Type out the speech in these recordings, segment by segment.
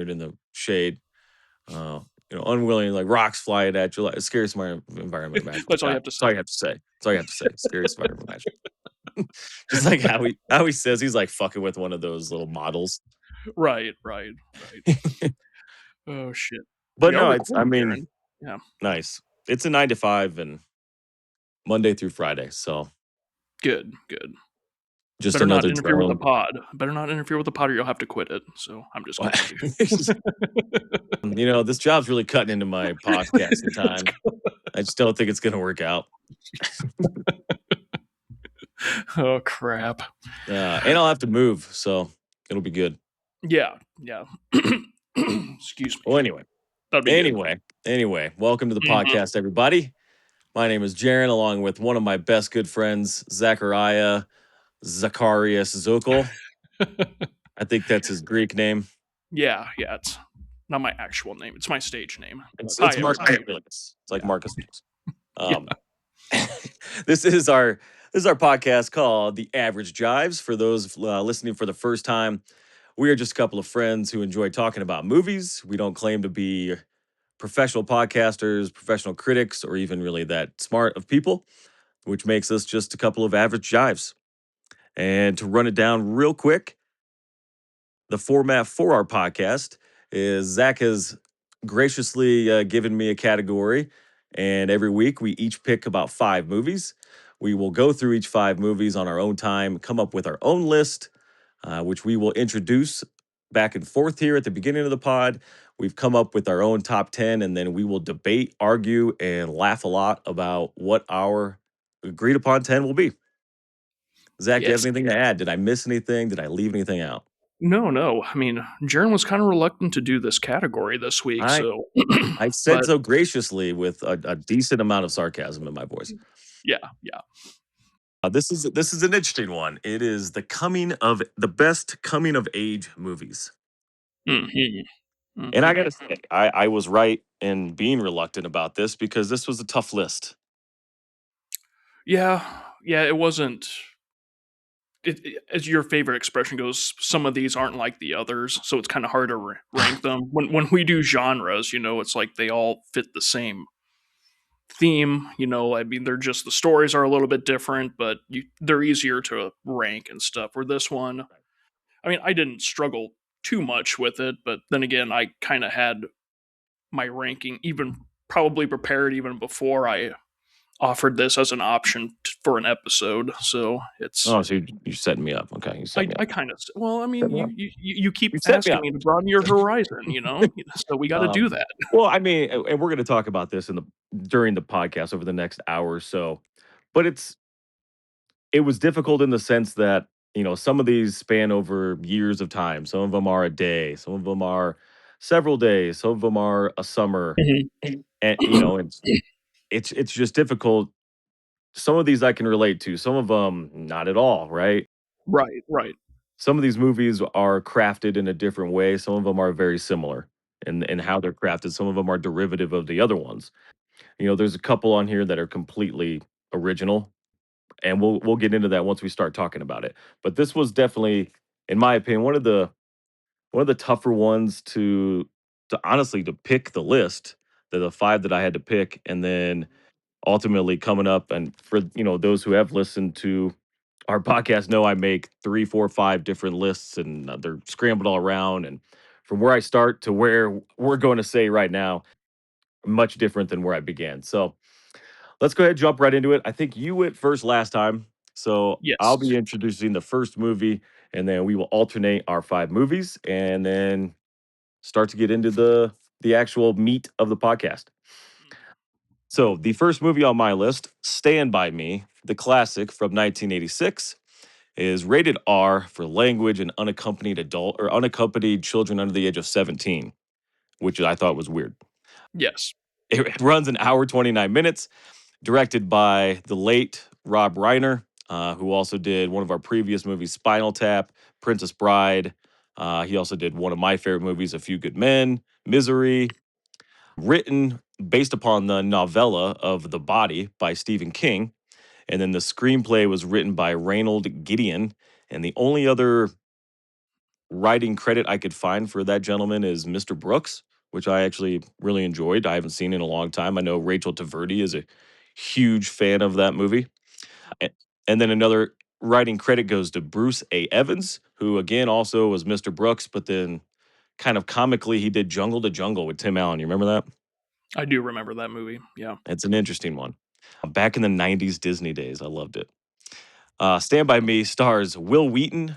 in the shade. Unwilling, like rocks flying at you, like scariest environment imaginable. That's all you have to That's all you have to say. That's all you have to say. Scariest environment imaginable. Just like how he says he's like fucking with one of those little models. Right. Oh shit. But We are no, recording, Jaaron. Yeah. nice. It's a 9 to 5 and Monday through Friday. So Good. just Better not another interfere with the drone. pod. Better not interfere with the pod, or you'll have to quit it. So I'm just kidding. This job's really cutting into my podcasting time. I just don't think it's going to work out. Oh crap. And I'll have to move, so it'll be good. Yeah. Excuse me. Well, anyway, welcome to the podcast, everybody. My name is Jaaron, along with one of my best good friends, Zacharias Zokel. I think that's his Greek name. Yeah. It's not my actual name. It's my stage name. It's Marcus. It's like Marcus. This is our podcast called The Average Jives. For those listening for the first time, we are just a couple of friends who enjoy talking about movies. We don't claim to be professional podcasters, professional critics, or even really that smart of people, which makes us just a couple of average jives. And to run it down real quick, the format for our podcast is Zach has graciously given me a category, and every week we each pick about 5 movies. We will go through each 5 movies on our own time, come up with our own list, which we will introduce back and forth here at the beginning of the pod. We've come up with our own top 10, and then we will debate, argue, and laugh a lot about what our agreed upon 10 will be. Zach, do you have anything to add? Did I miss anything? Did I leave anything out? No. I mean, Jaaron was kind of reluctant to do this category this week, so I said so graciously with a decent amount of sarcasm in my voice. Yeah. This is an interesting one. It is the best coming of age movies. And I gotta say, I was right in being reluctant about this because this was a tough list. Yeah, it wasn't. As your favorite expression goes, some of these aren't like the others, so it's kind of hard to rank them. When we do genres, it's like they all fit the same theme. I mean, they're just the stories are a little bit different, but they're easier to rank and stuff. Where this one, I mean, I didn't struggle too much with it, but then again, I kind of had my ranking probably prepared even before I offered this as an option for an episode, so it's. Oh, so you're setting me up. Okay, I kind of. Well, I mean, you keep asking me to broaden your horizon, so we got to do that. Well, I mean, and we're going to talk about this during the podcast over the next hour or so, but it was difficult in the sense that some of these span over years of time. Some of them are a day. Some of them are several days. Some of them are a summer, and it's just difficult. Some of these I can relate to. Some of them not at all. Right. Right. Some of these movies are crafted in a different way. Some of them are very similar in how they're crafted. Some of them are derivative of the other ones. There's a couple on here that are completely original, and we'll get into that once we start talking about it. But this was definitely, in my opinion, one of the tougher ones to honestly to pick the list. The 5 that I had to pick, and then ultimately coming up, and for those who have listened to our podcast know I make 3, 4, 5 different lists, and they're scrambled all around. And from where I start to where we're going to say right now, much different than where I began. So let's go ahead and jump right into it. I think you went first last time, so Yes. I'll be introducing the first movie, and then we will alternate our 5 movies, and then start to get into the actual meat of the podcast. So the first movie on my list, Stand By Me, the classic from 1986, is rated R for language and unaccompanied children under the age of 17, which I thought was weird. Yes. It runs an hour, 29 minutes, directed by the late Rob Reiner, who also did one of our previous movies, Spinal Tap, Princess Bride. He also did one of my favorite movies, A Few Good Men, Misery. Written based upon the novella of The Body by Stephen King. And then the screenplay was written by Reynold Gideon. And the only other writing credit I could find for that gentleman is Mr. Brooks, which I actually really enjoyed. I haven't seen in a long time. I know Rachel Taverdi is a huge fan of that movie. A- And then another writing credit goes to Bruce A. Evans, who again also was Mr. Brooks, but then kind of comically he did Jungle to Jungle with Tim Allen. You remember that? I do remember that movie. Yeah. It's an interesting one. Back in the 90s Disney days, I loved it. Stand By Me stars Will Wheaton,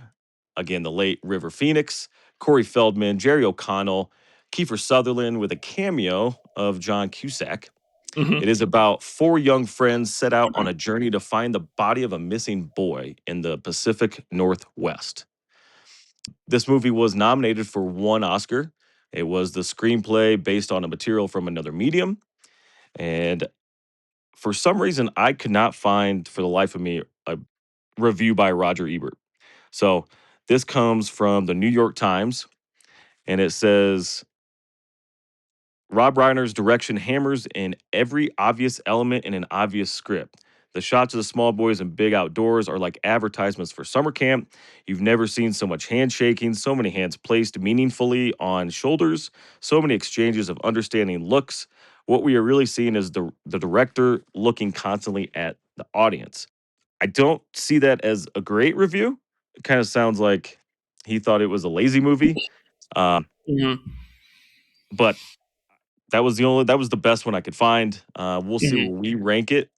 again, the late River Phoenix, Corey Feldman, Jerry O'Connell, Kiefer Sutherland with a cameo of John Cusack. Hmm. It is about four young friends set out on a journey to find the body of a missing boy in the Pacific Northwest. This movie was nominated for one Oscar. It was the screenplay based on a material from another medium. And for some reason, I could not find for the life of me a review by Roger Ebert. So this comes from the New York Times, and it says Rob Reiner's direction hammers in every obvious element in an obvious script. The shots of the small boys and big outdoors are like advertisements for summer camp. You've never seen so much handshaking, so many hands placed meaningfully on shoulders, so many exchanges of understanding looks. What we are really seeing is the director looking constantly at the audience. I don't see that as a great review. It kind of sounds like he thought it was a lazy movie. Hmm. But that was the best one I could find. We'll see Hmm. where we rank it.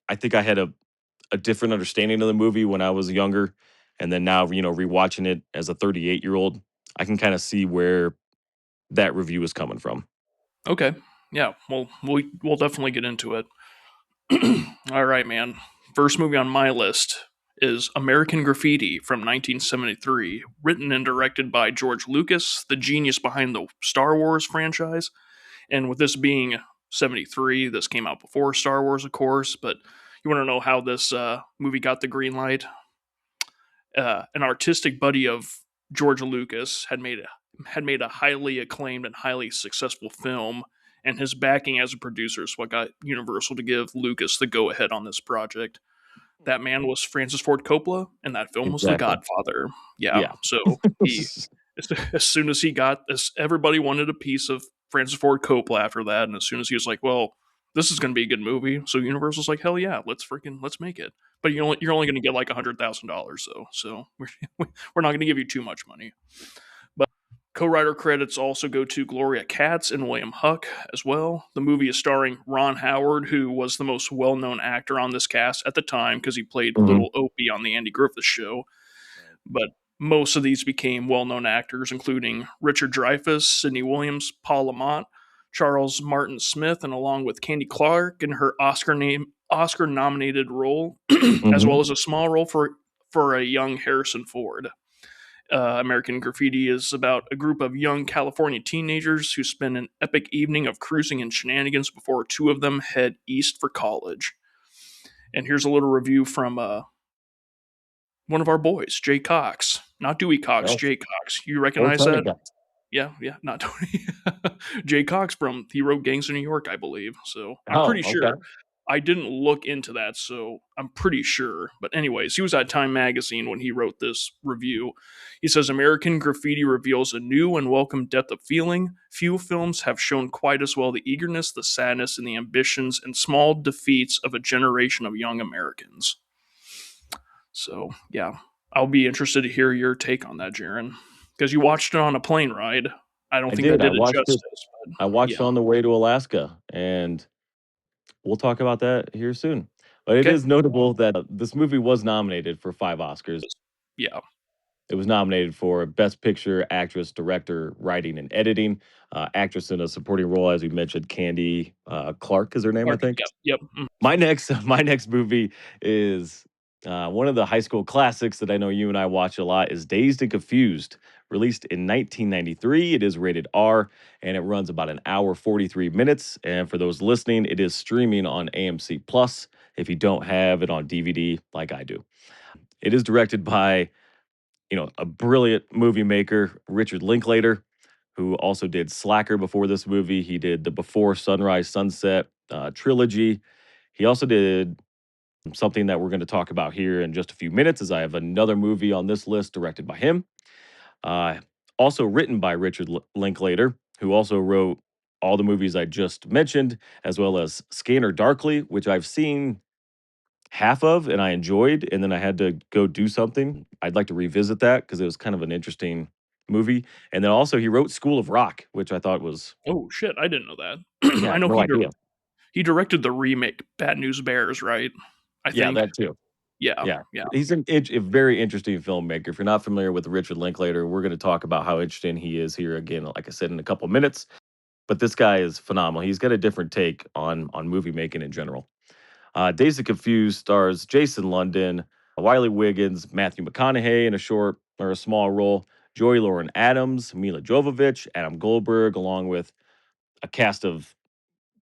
I think I had a different understanding of the movie when I was younger, and then now rewatching it as a 38-year-old, I can kind of see where that review is coming from. Okay. Yeah. Well, we'll definitely get into it. All right, man. First movie on my list is American Graffiti from 1973, written and directed by George Lucas, the genius behind the Star Wars franchise. And with this being 73, this came out before Star Wars, of course. But you want to know how this movie got the green light? An artistic buddy of George Lucas had made a highly acclaimed and highly successful film, and his backing as a producer is what got Universal to give Lucas the go ahead on this project. That man was Francis Ford Coppola, and that film was The Exactly. Godfather. Yeah, Yeah. so he as soon as he got as everybody wanted a piece of Francis Ford Coppola after that, and as soon as he was like, well, this is going to be a good movie, so Universal's like, hell yeah, let's make it. But you're only going to get like $100,000 though, so we're not going to give you too much money. But co-writer credits also go to Gloria Katz and William Huck as well. The movie is starring Ron Howard, who was the most well-known actor on this cast at the time because he played Mhm. Little Opie on the Andy Griffith Show. Right. But most of these became well-known actors, including Richard Dreyfuss, Sidney Williams, Paul Lamont, Charles Martin Smith, and along with Candy Clark in her Oscar-nominated role, as well Mhm. as a small role for a young Harrison Ford. American Graffiti is about a group of young California teenagers who spend an epic evening of cruising and shenanigans before two of them head east for college. And here's a little review from one of our boys, Jay Cox. Not Dewey Cox, Oh, Jay Cox. You oh, recognize Tony that? got. Yeah, yeah, not Tony. Jay Cox from he wrote Gangs of New York, I believe. So I'm Oh, pretty okay. sure. I didn't look into that, so I'm pretty sure. But anyways, he was at Time Magazine when he wrote this review. He says American Graffiti reveals a new and welcome depth of feeling. Few films have shown quite as well the eagerness, the sadness, and the ambitions and small defeats of a generation of young Americans. So yeah, I'll be interested to hear your take on that, Jaren, because you watched it on a plane ride. I don't I think that did. I did it watched it. justice, but I watched yeah. on the way to Alaska, and we'll talk about that here soon. But it Okay. is notable that this movie was nominated for 5 Oscars. Yeah. It was nominated for Best Picture, Actress, Director, Writing, and Editing. Actress in a supporting role, as we mentioned, Candy Clark is her name, I Clark. think. Yep. Yep. My next movie is one of the high school classics that I know you and I watch a lot is Dazed and Confused, released in 1993. It is rated R and it runs about an hour 43 minutes. And for those listening, it is streaming on AMC Plus if you don't have it on DVD like I do. It is directed by a brilliant movie maker, Richard Linklater, who also did Slacker before this movie. He did the Before Sunrise Sunset trilogy. He also did something that we're going to talk about here in just a few minutes, as I have another movie on this list directed by him. Uh, Also written by Richard Linklater, who also wrote all the movies I just mentioned, as well as Scanner Darkly, which I've seen half of and I enjoyed, and then I had to go do something. I'd like to revisit that because it was kind of an interesting movie. And then also he wrote School of Rock, which I thought was Oh shit, I didn't know that. yeah, I I had know no idea. he directed the remake Bad News Bears, right? I Yeah, think. that too. Yeah, Yeah. yeah. He's a very interesting filmmaker. If you're not familiar with Richard Linklater, we're going to talk about how interesting he is here again, like I said, in a couple minutes. But this guy is phenomenal. He's got a different take on movie making in general. Dazed and Confused stars Jason London, Wiley Wiggins, Matthew McConaughey in a short or a small role, Joy Lauren Adams, Mila Jovovich, Adam Goldberg, along with a cast of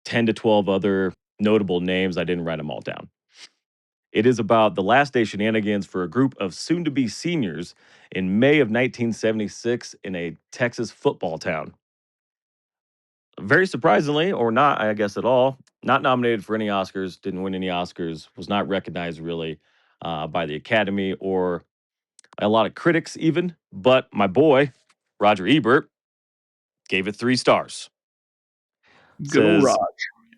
10 to 12 other notable names. I didn't write them all down. It is about the last day shenanigans for a group of soon to be seniors in May of 1976 in a Texas football town. Very surprisingly, or not, I guess, at all, not nominated for any Oscars, didn't win any Oscars, was not recognized really by the Academy or a lot of critics, even. But my boy, Roger Ebert, gave it 3 stars. Good old Says, Raj.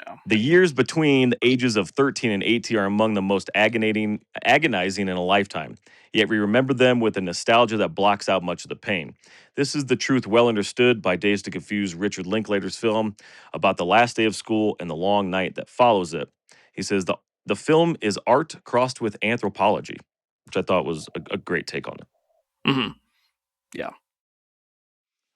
Yeah. the years between the ages of 13 and 18 are among the most agonizing in a lifetime. Yet we remember them with a nostalgia that blocks out much of the pain. This is the truth well understood by Dazed to Confuse Richard Linklater's film about the last day of school and the long night that follows it. He says the film is art crossed with anthropology, which I thought was a great take on it. Hmm. Yeah.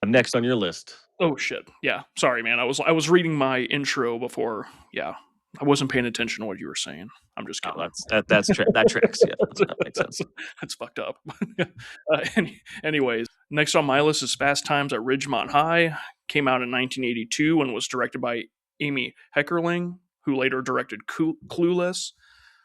Next on your list. Oh shit. Yeah. Sorry, man. I was reading my intro before. Yeah. I wasn't paying attention to what you were saying. I'm just Oh, kidding. that tracks. Yeah, that makes that's, sense. that's fucked up. Anyways, next on my list is Fast Times at Ridgemont High. Came out in 1982 and was directed by Amy Heckerling, who later directed Clueless.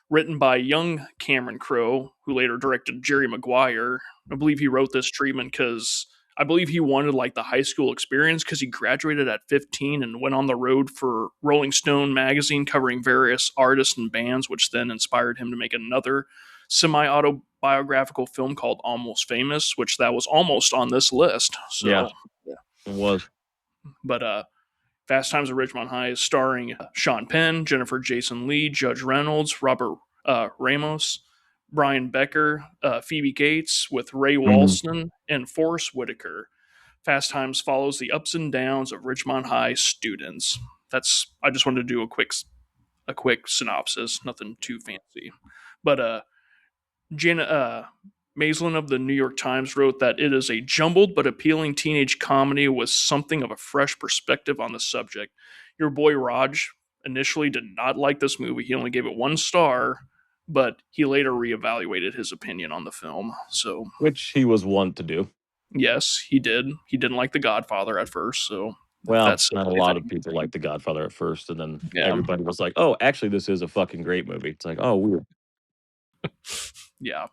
Written by young Cameron Crowe, who later directed Jerry Maguire. I believe he wrote this treatment because I believe he wanted like the high school experience because he graduated at 15 and went on the road for Rolling Stone magazine covering various artists and bands, which then inspired him to make another semi-autobiographical film called Almost Famous, which that was almost on this list. Yeah, So, yeah. it was. But Fast Times at Ridgemont High is starring Sean Penn, Jennifer Jason Leigh, Judge Reynolds, Robert Ramos, Brian Becker, Phoebe Gates, with Ray Mhm. Walston, and Forrest Whitaker. Fast Times follows the ups and downs of Ridgemont High students. I just wanted to do a quick synopsis, nothing too fancy. But Jana Maislin of the New York Times wrote that it is a jumbled but appealing teenage comedy with something of a fresh perspective on the subject. Your boy Raj initially did not like this movie. He only gave it 1 star, but he later reevaluated his opinion on the film. So, Which he was wont to do. yes, he did. He didn't like The Godfather at first. So, if Well, that says not a lot of anything, people liked The Godfather at first, and then yeah, everybody was like, "Oh, actually, this is a fucking great movie." It's like, "Oh, weird." yeah.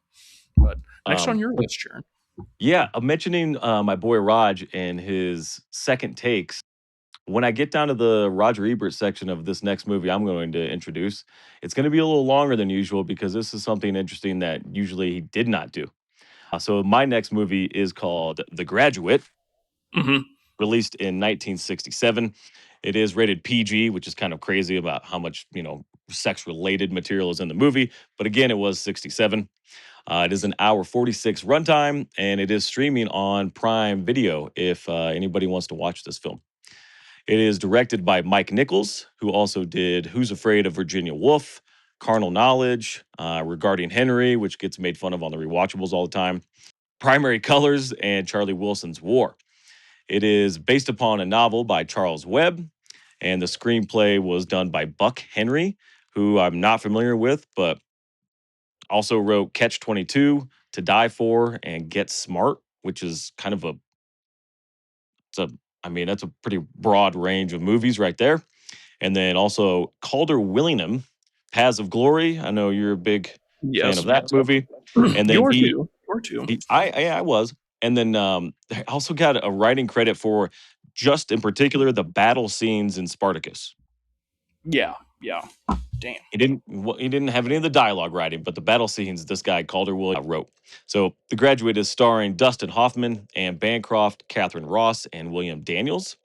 But next on Um, your list, Sharon. yeah, I'm mentioning my boy Raj and his second takes. When I get down to the Roger Ebert section of this next movie I'm going to introduce, it's going to be a little longer than usual because this is something interesting that usually he did not do. So my next movie is called The Graduate, Hmm. released in 1967. It is rated PG, which is kind of crazy about how much, sex related material is in the movie. But again, it was 67. It is an hour 46 runtime, and it is streaming on Prime Video if anybody wants to watch this film. It is directed by Mike Nichols, who also did Who's Afraid of Virginia Woolf, Carnal Knowledge, Regarding Henry, which gets made fun of on the rewatchables all the time, Primary Colors, and Charlie Wilson's War. It is based upon a novel by Charles Webb, and the screenplay was done by Buck Henry, who I'm not familiar with, but also wrote Catch 22, To Die For, and Get Smart, which is kind of it's a, that's a pretty broad range of movies right there. And then also Calder Willingham, Paths of Glory. I know you're a big fan of Yes. that movie. And You then are too. You are too. I was. And then I also got a writing credit for just in particular the battle scenes in Spartacus. Yeah. Yeah. Damn. He didn't have any of the dialogue writing, but the battle scenes this guy Calder Williams wrote. So The Graduate is starring Dustin Hoffman, Anne Bancroft, Catherine Ross, and William Daniels.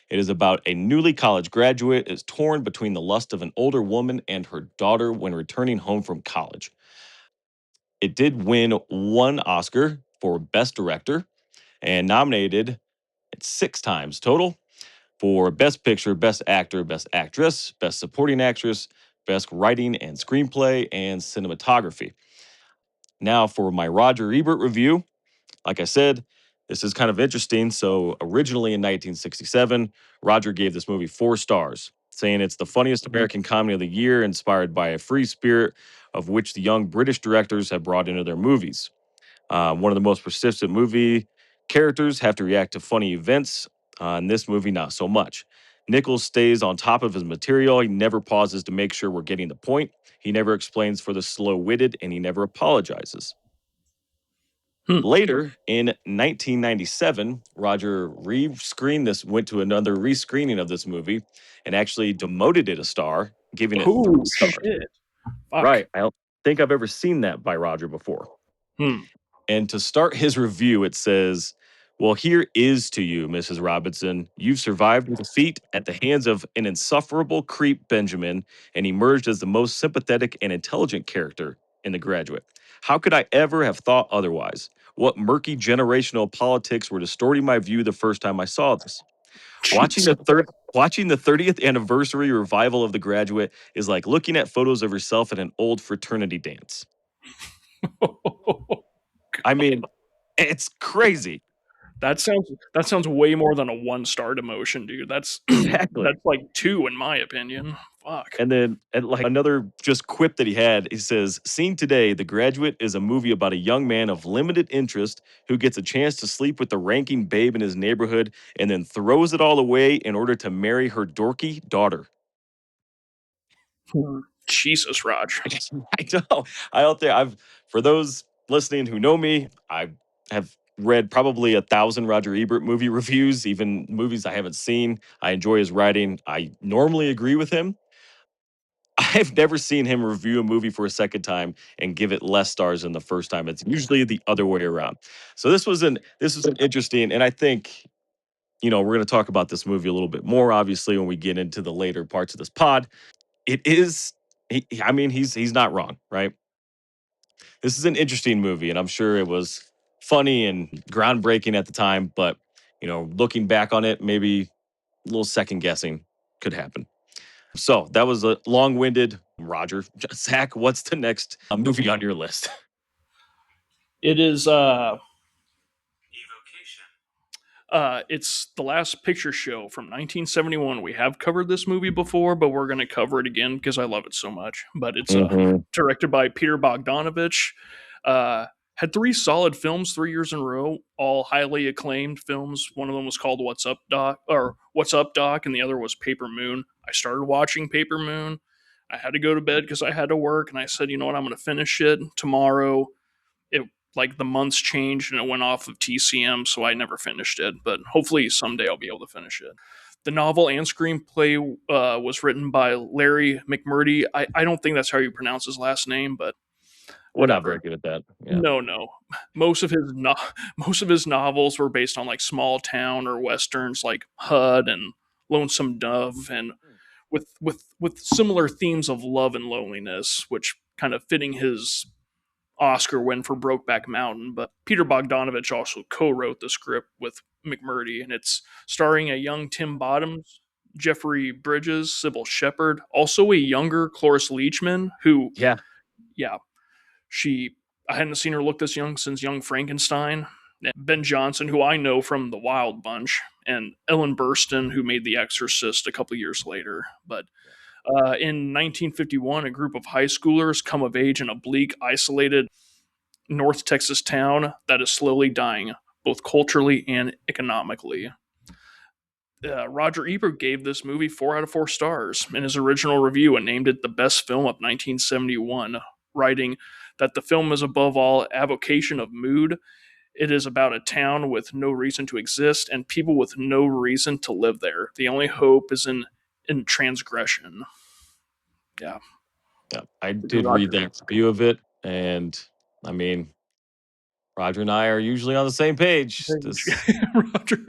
It is about a newly college graduate is torn between the lust of an older woman and her daughter when returning home from college. It did win one Oscar for Best Director and nominated 6 times total for Best Picture, Best Actor, Best Actress, Best Supporting Actress, Best Writing and Screenplay, and Cinematography. Now, for my Roger Ebert review, like I said, this is kind of interesting. So, originally in 1967, Roger gave this movie 4 stars, saying it's the funniest American comedy of the year, inspired by a free spirit of which the young British directors have brought into their movies. One of the most persistent movie characters have to react to funny events. In this movie, not so much. Nichols stays on top of his material. He never pauses to make sure we're getting the point. He never explains for the slow witted, and he never apologizes. Hmm. Later in 1997, Roger rescreened this, went to another rescreening of this movie, and actually demoted it a star, giving it 3 stars. Shit. Fuck. Right. I don't think I've ever seen that by Roger before. Hmm. And to start his review, it says, "Well, here is to you, Mrs. Robinson. You've survived defeat at the hands of an insufferable creep, Benjamin, and emerged as the most sympathetic and intelligent character in The Graduate. How could I ever have thought otherwise? What murky generational politics were distorting my view the first time I saw this? Watching Jeez. the third Watching the 30th anniversary revival of The Graduate is like looking at photos of yourself at an old fraternity dance." I mean, it's crazy. That sounds way more than a 1 star demotion, dude. That's Exactly. that's like 2 in my opinion. Fuck. And like another just quip that he had, he says, "Seen today, The Graduate is a movie about a young man of limited interest who gets a chance to sleep with the ranking babe in his neighborhood and then throws it all away in order to marry her dorky daughter." Jesus, Raj. I know. I out there. I've For those listening who know me, I have read probably 1,000 Roger Ebert movie reviews, even movies I haven't seen. I enjoy his writing. I normally agree with him. I've never seen him review a movie for a second time and give it less stars than the first time. It's usually the other way around. So this was an interesting, and I think we're going to talk about this movie a little bit more, obviously, when we get into the later parts of this pod. It is, I mean, he's not wrong, right? This is an interesting movie, and I'm sure it was funny and groundbreaking at the time. But looking back on it, maybe a little second guessing could happen. So that was a long-winded Roger. Zach, what's the next movie on your list? It is it's The Last Picture Show from 1971. We have covered this movie before, but we're going to cover it again because I love it so much. But it's Mhm. directed by Peter Bogdanovich. Uh, had 3 solid films 3 years in a row, all highly acclaimed films. One of them was called What's Up, Doc, or What's Up, Doc, and the other was Paper Moon. I started watching Paper Moon. I had to go to bed because I had to work, and I said, you know what, I'm going to finish it tomorrow. It like the months changed and it went off of TCM, so I never finished it. But hopefully someday I'll be able to finish it. The novel and screenplay was written by Larry McMurdy. I don't think that's how you pronounce his last name, but We're not whatever. very good at that. Yeah. No, no. Most of his most of his novels were based on like small town or westerns like HUD and Lonesome Dove, and with similar themes of love and loneliness, which kind of fitting his Oscar win for Brokeback Mountain. But Peter Bogdanovich also co-wrote the script with McMurdy, and it's starring a young Tim Bottoms, Jeffrey Bridges, Sybil Shepherd, also a younger Cloris Leachman, who, Yeah. yeah, she I hadn't seen her look this young since Young Frankenstein. Ben Johnson, who I know from The Wild Bunch, and Ellen Burstyn, who made The Exorcist a couple years later. But in 1951, a group of high schoolers come of age in a bleak, isolated North Texas town that is slowly dying, both culturally and economically. Roger Ebert gave this movie 4 out of 4 stars in his original review and named it the best film of 1971, writing that the film is above all a avocation of mood. It is about a town with no reason to exist and people with no reason to live there. The only hope is in transgression. Yeah. Yeah, I Thank you, did read Roger. that review of it, and I mean, Roger and I are usually on the same page. This Roger.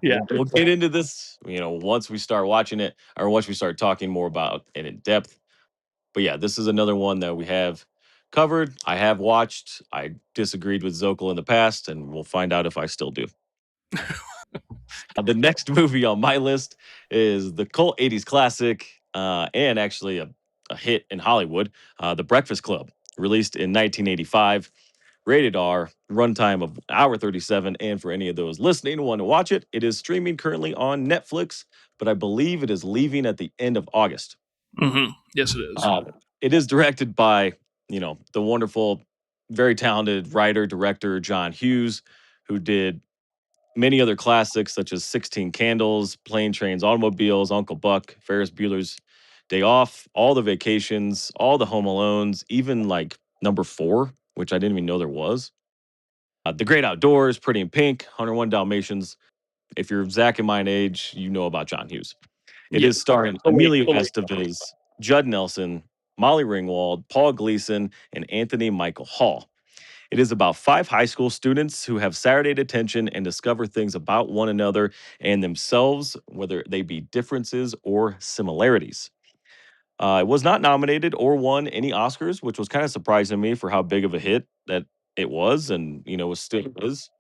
Yeah. we'll get into this, once we start watching it or once we start talking more about it in depth. But yeah, this is another one that we have covered. I have watched. I disagreed with Zokal in the past, and we'll find out if I still do. The next movie on my list is the cult 80s classic and actually a hit in Hollywood, The Breakfast Club, released in 1985. Rated R, runtime of hour 37. And for any of those listening who want to watch it, it is streaming currently on Netflix, but I believe it is leaving at the end of August. Yes, it is. Uh, it is directed by, the wonderful, very talented writer, director, John Hughes, who did many other classics such as 16 Candles, Plane, Trains, Automobiles, Uncle Buck, Ferris Bueller's Day Off, all the Vacations, all the Home Alones, even like number 4, which I didn't even know there was. The Great Outdoors, Pretty in Pink, 101 Dalmatians. If you're Zach and mine age, you know about John Hughes. It Yeah. is starring Emilio Estevez, Judd Nelson, Molly Ringwald, Paul Gleason, and Anthony Michael Hall. It is about 5 high school students who have Saturday detention and discover things about one another and themselves, whether they be differences or similarities. It was not nominated or won any Oscars, which was kind of surprising to me for how big of a hit that it was and, was still is.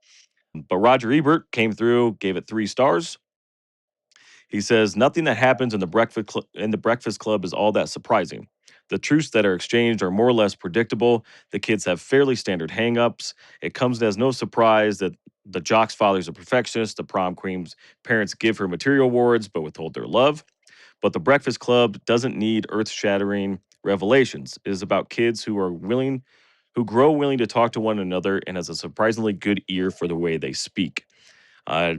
But Roger Ebert came through, gave it 3 stars. He says nothing that happens in the Breakfast Club is all that surprising. The truths that are exchanged are more or less predictable. The kids have fairly standard hangups. It comes as no surprise that the jock's father's a perfectionist. The prom queen's parents give her material awards but withhold their love. But the Breakfast Club doesn't need earth-shattering revelations. It is about kids who grow willing to talk to one another and has a surprisingly good ear for the way they speak. Uh,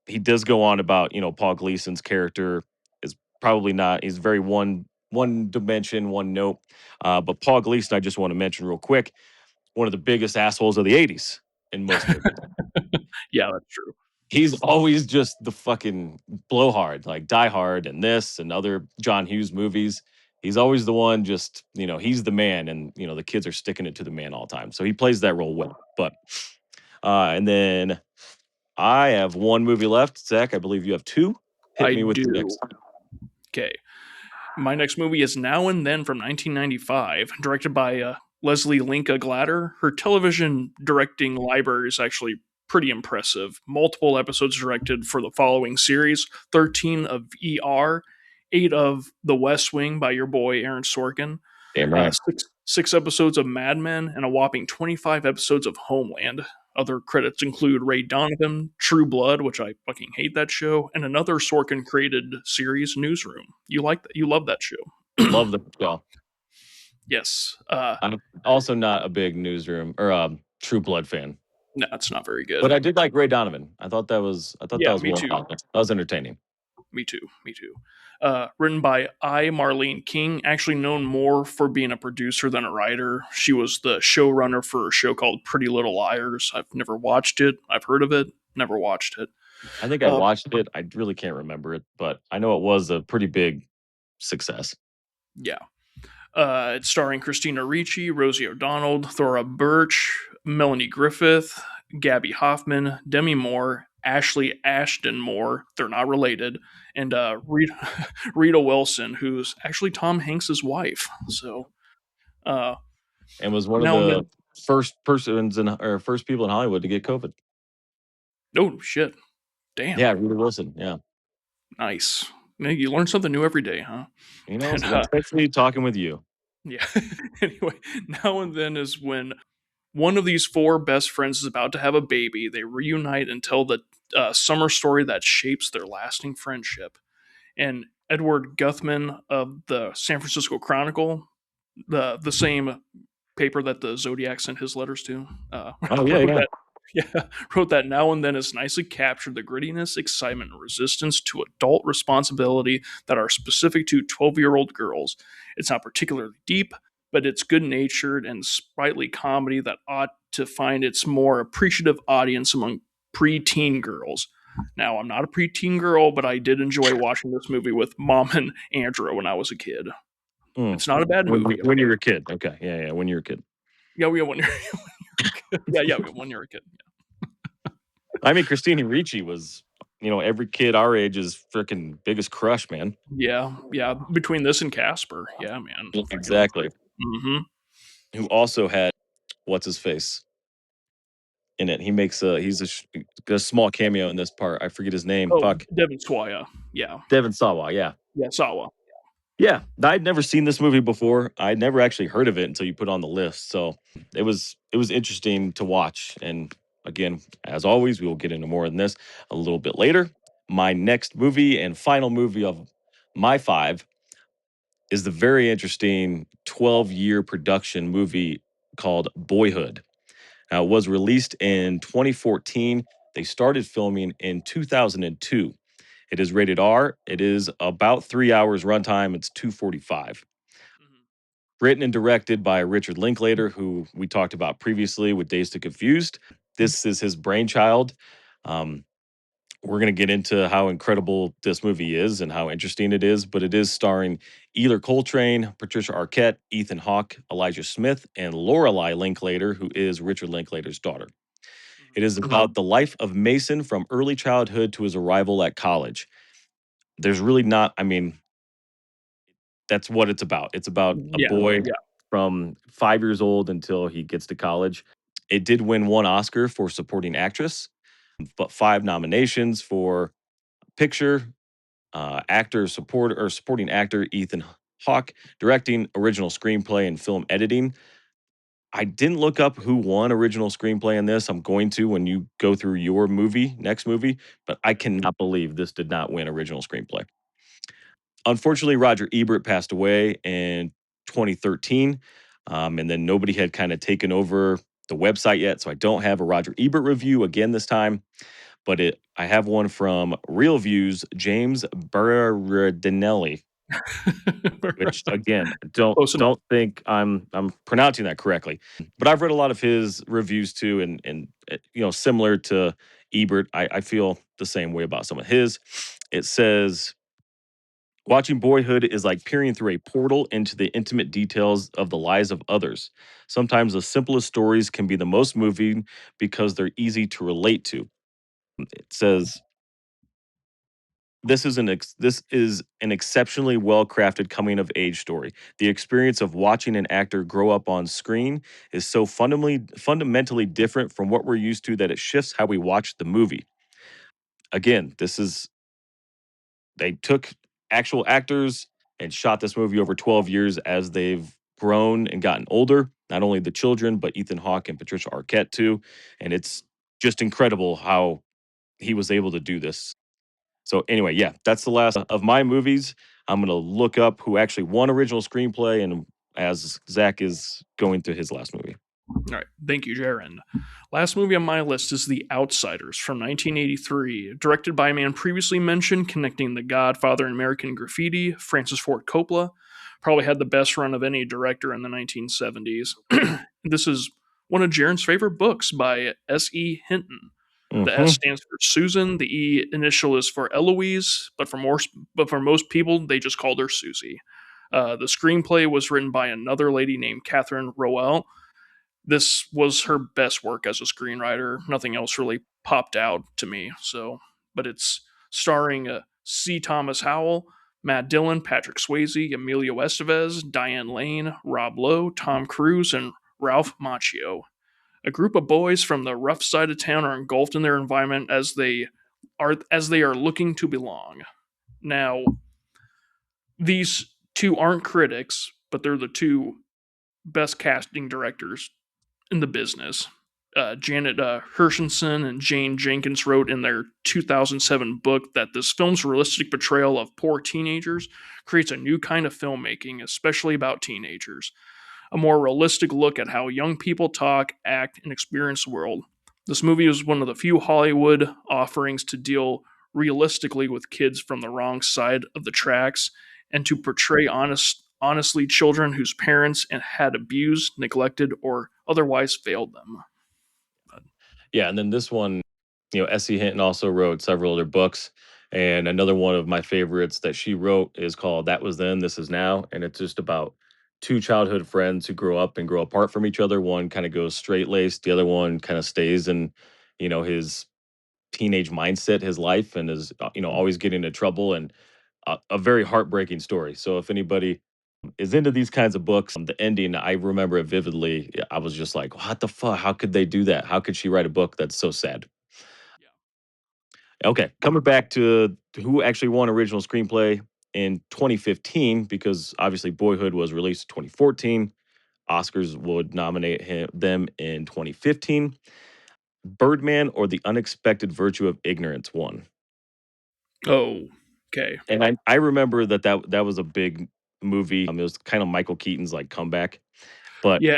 he does go on about Paul Gleason's character is probably not he's very one dimension, one note. But Paul Gleason, I just want to mention real quick, one of the biggest assholes of the '80s in most movies. Yeah, that's true. He's always just the fucking blowhard, like Die Hard and this and other John Hughes movies. He's always the one, just he's the man, and the kids are sticking it to the man all the time. So he plays that role well. But and then I have one movie left. Zach, I believe you have 2. Hit I me with the do. next. Okay. My next movie is Now and Then from 1995, directed by Leslie Linka Glatter. Her television directing library is actually pretty impressive. Multiple episodes directed for the following series: 13 of ER, 8 of The West Wing by your boy Aaron Sorkin, Damn right. six episodes of Mad Men, and a whopping 25 episodes of Homeland. Other credits include Ray Donovan, True Blood, which I fucking hate that show, and another Sorkin created series, Newsroom. You like that? You love that show? Love the show. Yes. I'm also not a big Newsroom or True Blood fan, No, it's not very good. but I did like Ray Donovan. I thought that Yeah, was me well too. done. That was entertaining. Me too. Me too. Written by Marlene King, actually known more for being a producer than a writer. She was the showrunner for a show called Pretty Little Liars. I've never watched it. I've heard of it. Never watched it. I think I Uh, watched it. I really can't remember it, but I know it was a pretty big success. yeah. It's starring Christina Ricci, Rosie O'Donnell, Thora Birch, Melanie Griffith, Gabby Hoffman, Demi Moore, Ashley Ashton Moore. They're not related, and Rita Wilson, who's actually Tom Hanks's wife. So uh, And was one of now and the then, first people in Hollywood to get COVID. oh shit, damn, Yeah, Rita Wilson. Yeah. nice. You learn something new every day, huh? And Especially talking with you. yeah. Anyway, now and then is when one of these 4 best friends is about to have a baby. They reunite and tell the summer story that shapes their lasting friendship. And Edward Guthman of the San Francisco Chronicle, the same paper that the Zodiac sent his letters to, Oh yeah, wrote yeah. that. Yeah, wrote that Now and Then has nicely captured the grittiness, excitement, and resistance to adult responsibility that are specific to 12-year-old girls. It's not particularly deep, but it's good natured and sprightly comedy that ought to find its more appreciative audience among preteen girls. Now, I'm not a preteen girl, but I did enjoy watching this movie with mom and Andrew when I was a kid. Mm. It's not a bad movie. When you were a kid. Okay. Yeah, yeah. When you were a kid. Yeah, we have one year. Yeah, we have one year a kid. I mean, Christina Ricci was, every kid our age is freaking biggest crush, man. Yeah, yeah. Between this and Casper, yeah, man, freaking. Exactly. Mm-hmm. Who also had what's his face in it. He makes a small cameo in this part. I forget his name. Oh, Fuck. Devin Swaya. Yeah, Devin Sawa. Yeah. yeah, Sawa. Yeah. I'd never seen this movie before. I'd never actually heard of it until you put it on the list. So it was interesting to watch. And again, as always, we will get into more than this a little bit later. My next movie and final movie of my five is the very interesting 12-year production movie called Boyhood. Now, it was released in 2014. They started filming in 2002. It is rated R. It is about 3 hours runtime. It's 245. Mhm. Written and directed by Richard Linklater, who we talked about previously with Dazed and Confused. This is his brainchild. Um, we're going to get into how incredible this movie is and how interesting it is, but it is starring Eler Coltrane, Patricia Arquette, Ethan Hawke, Elijah Smith, and Lorelai Linklater, who is Richard Linklater's daughter. It is about the life of Mason from early childhood to his arrival at college. There's really not, I mean, that's what it's about. It's about a Yeah, boy yeah. from 5 years old until he gets to college. It did win one Oscar for supporting actress, but five nominations for picture, actor support or supporting actor Ethan Hawke, directing, original screenplay, and film editing. I didn't look up who won original screenplay in this. I'm going to when you go through your next movie, but I cannot believe this did not win original screenplay. Unfortunately, Roger Ebert passed away in 2013, and then nobody had kind of taken over the website yet, so I don't have a Roger Ebert review again this time. But I have one from Real Views, James Berardinelli, which again, don't Close enough. don't think I'm pronouncing that correctly. But I've read a lot of his reviews too, and similar to Ebert, I feel the same way about some of his. It says watching Boyhood is like peering through a portal into the intimate details of the lives of others. Sometimes the simplest stories can be the most moving because they're easy to relate to. It says this is an exceptionally well crafted coming of age story. The experience of watching an actor grow up on screen is so fundamentally different from what we're used to that it shifts how we watch the movie. Again, they took actual actors and shot this movie over 12 years as they've grown and gotten older. Not only the children, but Ethan Hawke and Patricia Arquette too. And it's just incredible how he was able to do this. So anyway, yeah, that's the last of my movies. I'm gonna look up who actually won original screenplay, and as Zach is going through his last movie. All right. Thank you, Jaaron. Last movie on my list is The Outsiders from 1983, directed by a man previously mentioned, connecting The Godfather and American Graffiti, Francis Ford Coppola. Probably had the best run of any director in the 1970s. This is one of Jaaron's favorite books by S.E. Hinton. The S Hmm. stands for Susan. The E initial is for Eloise, but for most people, they just called her Susie. The screenplay was written by another lady named Catherine Roel. This was her best work as a screenwriter. Nothing else really popped out to me. So, but it's starring C. Thomas Howell, Matt Dillon, Patrick Swayze, Emilio Estevez, Diane Lane, Rob Lowe, Tom Cruise, and Ralph Macchio. A group of boys from the rough side of town are engulfed in their environment as they are looking to belong. Now, these two aren't critics, but they're the two best casting directors in the business. Janet Hershenson and Jane Jenkins wrote in their 2007 book that this film's realistic portrayal of poor teenagers creates a new kind of filmmaking, especially about teenagers. A more realistic look at how young people talk, act, and experience the world. This movie is one of the few Hollywood offerings to deal realistically with kids from the wrong side of the tracks and to portray honestly children whose parents had abused, neglected, or otherwise failed them. Yeah, and then this one. S.E. Hinton also wrote several other books. And another one of my favorites that she wrote is called That Was Then, This Is Now. And it's just about two childhood friends who grow up and grow apart from each other. One kind of goes straight laced, the other one kind of stays in, his teenage mindset, his life, and is, always getting into trouble, and a very heartbreaking story. So if anybody is into these kinds of books, the ending, I remember it vividly. I was just like, what the fuck? How could they do that? How could she write a book that's so sad? Yeah. Okay, coming back to who actually won original screenplay in 2015, because obviously Boyhood was released in 2014. Oscars would nominate them in 2015. Birdman or The Unexpected Virtue of Ignorance won. Oh, okay. And I remember that was a big movie. It was kind of Michael Keaton's like comeback. But Yeah,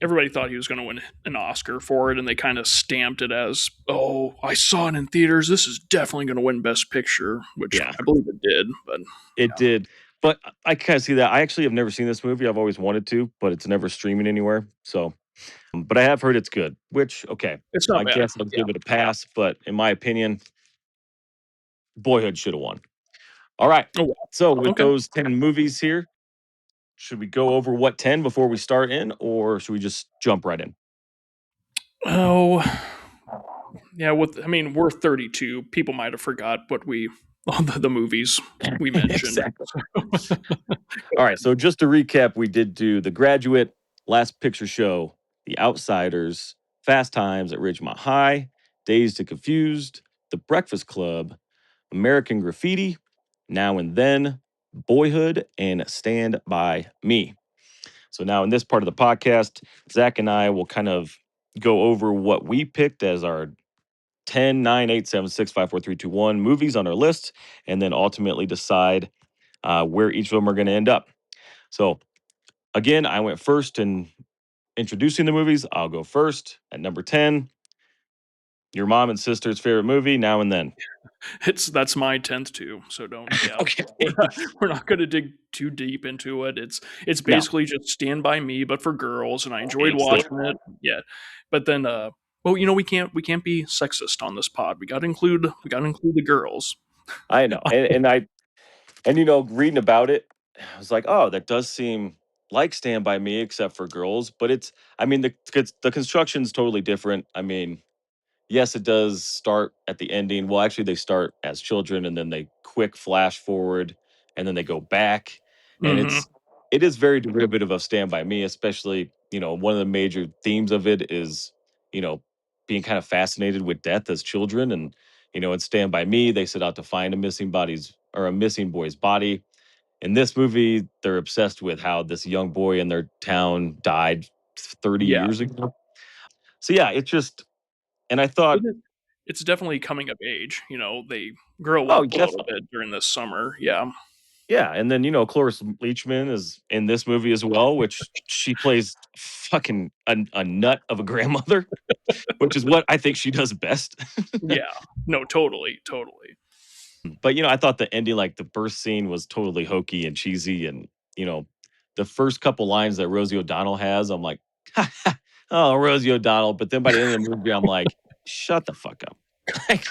everybody thought he was going to win an Oscar for it, and they kind of stamped it as, "Oh, I saw it in theaters. This is definitely going to win Best Picture," which yeah, I believe it did. But it yeah, did. But I kind of see that. I actually have never seen this movie. I've always wanted to, but it's never streaming anywhere. So, but I have heard it's good, which, okay, it's not I bad. guess I'll Yeah. give it a pass. But in my opinion, Boyhood should have won. All right. Oh, wow. So, with Okay. those 10 movies here, should we go over what 10 before we start in, or should we just jump right in? Oh, yeah. We're 32. People might have forgot what all the movies we mentioned. Exactly. All right. So, just to recap, we did do The Graduate, Last Picture Show, The Outsiders, Fast Times at Ridgemont High, Dazed and Confused, The Breakfast Club, American Graffiti, Now and Then, Boyhood, and Stand By Me. So now in this part of the podcast, Zach and I will kind of go over what we picked as our 10, 9, 8, 7, 6, 5, 4, 3, 2, 1 movies on our list, and then ultimately decide where each of them are going to end up. So again, I went first in introducing the movies. I'll go first at number 10. Your mom and sister's favorite movie, Now and Then. That's my 10th too. So don't. Yeah, Okay. we're not going to dig too deep into it. It's No, basically just Stand by Me, but for girls, and I enjoyed it's the watching it. Yeah, but then well, we can't be sexist on this pod. We got to include the girls. I know. And reading about it, I was like, oh, that does seem like Stand By Me, except for girls. But the construction's totally different. I mean, yes, it does start at the ending. Well, actually, they start as children and then they quick flash forward and then they go back. And Hmm. it is very derivative of Stand By Me, especially, one of the major themes of it is, you know, being kind of fascinated with death as children. And, in Stand By Me, they set out to find a missing boy's body. In this movie, they're obsessed with how this young boy in their town died 30 Yeah, years ago. So yeah, it's just, and I thought, it is. It's definitely coming of age. They grow oh, up a little definitely. bit during this summer. Yeah, Yeah, and then Cloris Leachman is in this movie as well, which she plays fucking a nut of a grandmother, which is what I think she does best. yeah. No, totally, totally. But I thought the ending, like the birth scene, was totally hokey and cheesy, and you know, the first couple lines that Rosie O'Donnell has, I'm like, oh, Rosie O'Donnell. But then by the end of the movie, I'm like, shut the fuck up. Like,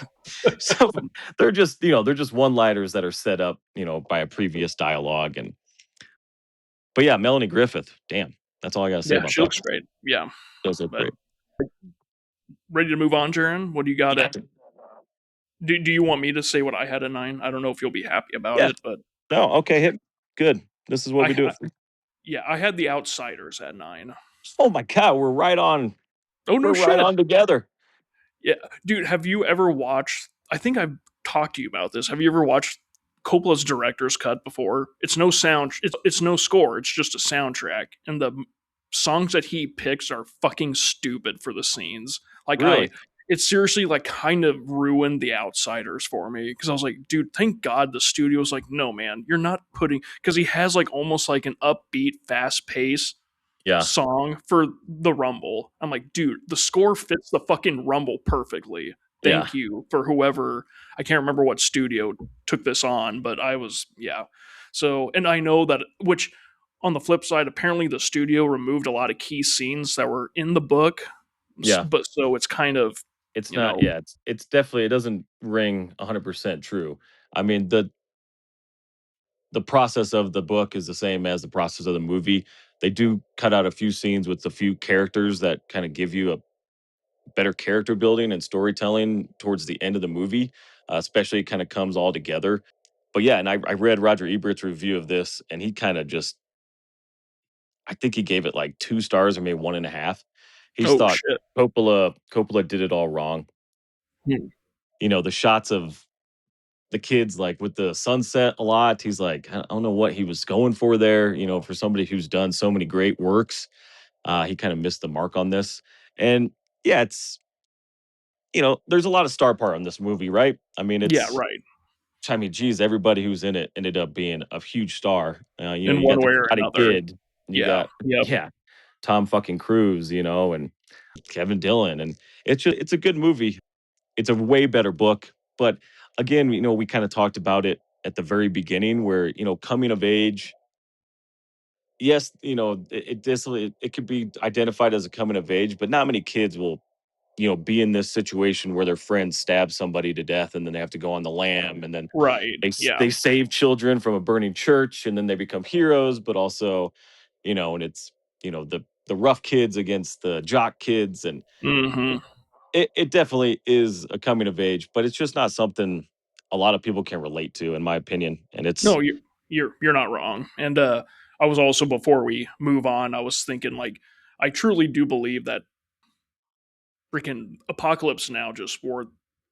so they're just one-liners that are set up, by a previous dialogue. But yeah, Melanie Griffith, damn, that's all I gotta say Yeah, about she that. looks great. Yeah, Those are but great. ready to move on, Jaren? What do you got Yeah, at? Do you want me to say what I had at 9? I don't know if you'll be happy about yeah. it, but No, okay, hit good. This is what I we do ha- it for. yeah, I had The Outsiders at 9. Oh my god, we're right on. Oh no We're right shit. on together. Yeah, dude, have you ever watched? I think I've talked to you about this. Have you ever watched Coppola's director's cut before? It's no sound. It's no score. It's just a soundtrack, and the songs that he picks are fucking stupid for the scenes. Like Really? it seriously like kind of ruined The Outsiders for me because I was like, dude, thank God the studio's like, no man, you're not putting because he has like almost like an upbeat, fast pace Yeah, song for the Rumble. I'm like, dude, the score fits the fucking Rumble perfectly. yeah, Thank you for whoever, I can't remember what studio took this on, but yeah. So, and I know that, which on the flip side, apparently the studio removed a lot of key scenes that were in the book, yeah. but so it's kind of It's you not know? yeah, it's definitely it doesn't ring 100% true. I mean, the process of the book is the same as the process of the movie. They do cut out a few scenes with a few characters that kind of give you a better character building and storytelling towards the end of the movie, especially kind of comes all together. But yeah, and I read Roger Ebert's review of this, and he kind of just, I think he gave it like 2 stars or maybe one and a half. He's Oh, thought shit. Coppola did it all wrong. Hmm. The shots of the kids like with the sunset a lot. He's like, I don't know what he was going for there. For somebody who's done so many great works, he kind of missed the mark on this. And yeah, there's a lot of star power in this movie, right? I mean, Yeah, right. geez, everybody who's in it ended up being a huge star. In You one got the way or Karate another. Kid, you Yeah. got Yep. yeah, Tom fucking Cruise, and Kevin Dillon, and it's a good movie. It's a way better book, but again, we kind of talked about it at the very beginning, where coming of age. Yes, it could be identified as a coming of age, but not many kids will be in this situation where their friend stabs somebody to death and then they have to go on the lam and then Right. Yeah. they save children from a burning church and then they become heroes, but also, and it's, the rough kids against the jock kids. And Mhm. it definitely is a coming of age, but it's just not something a lot of people can relate to, in my opinion. And it's No, you're not wrong. And I was also, before we move on, I was thinking, like, I truly do believe that freaking Apocalypse Now just wore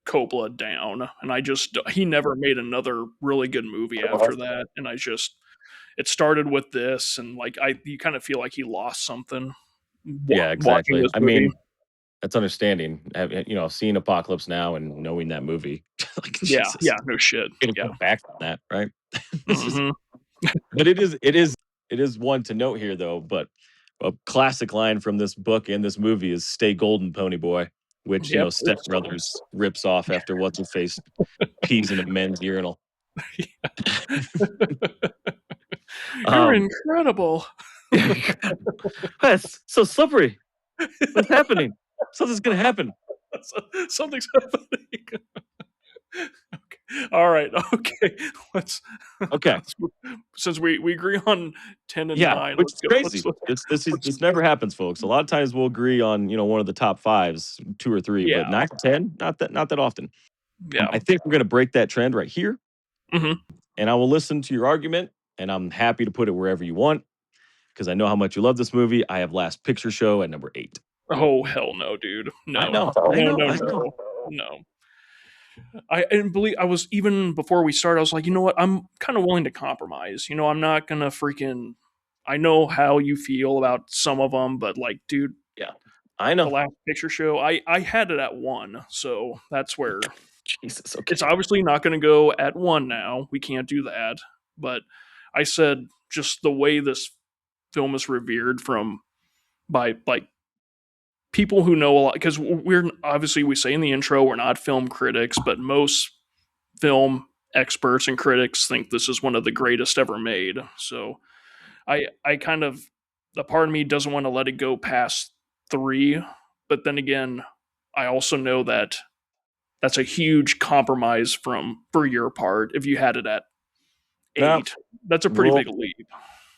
Coppola down, and he never made another really good movie after that. And it started with this, and like you kind of feel like he lost something yeah, watching exactly. this I movie. mean, that's understanding. Seeing Apocalypse Now and knowing that movie, like Yeah, Jesus, yeah, no shit. gonna Yeah. go back on that, right? This is, Hmm. but it is one to note here, though. But a classic line from this book and this movie is "Stay golden, pony boy," which Yep. Step Brothers rips off after what's her face pees in a men's urinal. You're Um, incredible. that's so slippery. What's happening? Something's gonna happen. Something's happening. Okay. All right. Okay. Let's, Okay. let's since we agree on 10 and Yeah, 9, which let's is go. crazy. This never happens, folks. A lot of times we'll agree on one of the top fives, two or three, but Yeah. 9 to 10, not that often. Yeah. I think we're gonna break that trend right here, Hmm. and I will listen to your argument, and I'm happy to put it wherever you want because I know how much you love this movie. I have Last Picture Show at number 8. Oh, hell no, dude. I No. know, I No, know, no, I know. no. No. I didn't believe, I was, even before we started, I was like, you know what? I'm kind of willing to compromise. I'm not gonna freaking. I know how you feel about some of them, but like, dude, Yeah, I the know. Last Picture Show, I had it at 1, so that's where Jesus, it's okay. obviously not going to go at 1 now. We can't do that. But I said, just the way this film is revered from, by like people who know a lot, because we're obviously, we say in the intro, we're not film critics, but most film experts and critics think this is one of the greatest ever made. So I kind of, the part of me doesn't want to let it go past 3, but then again, I also know that that's a huge compromise for your part. If you had it at No, 8, that's a pretty well, big leap.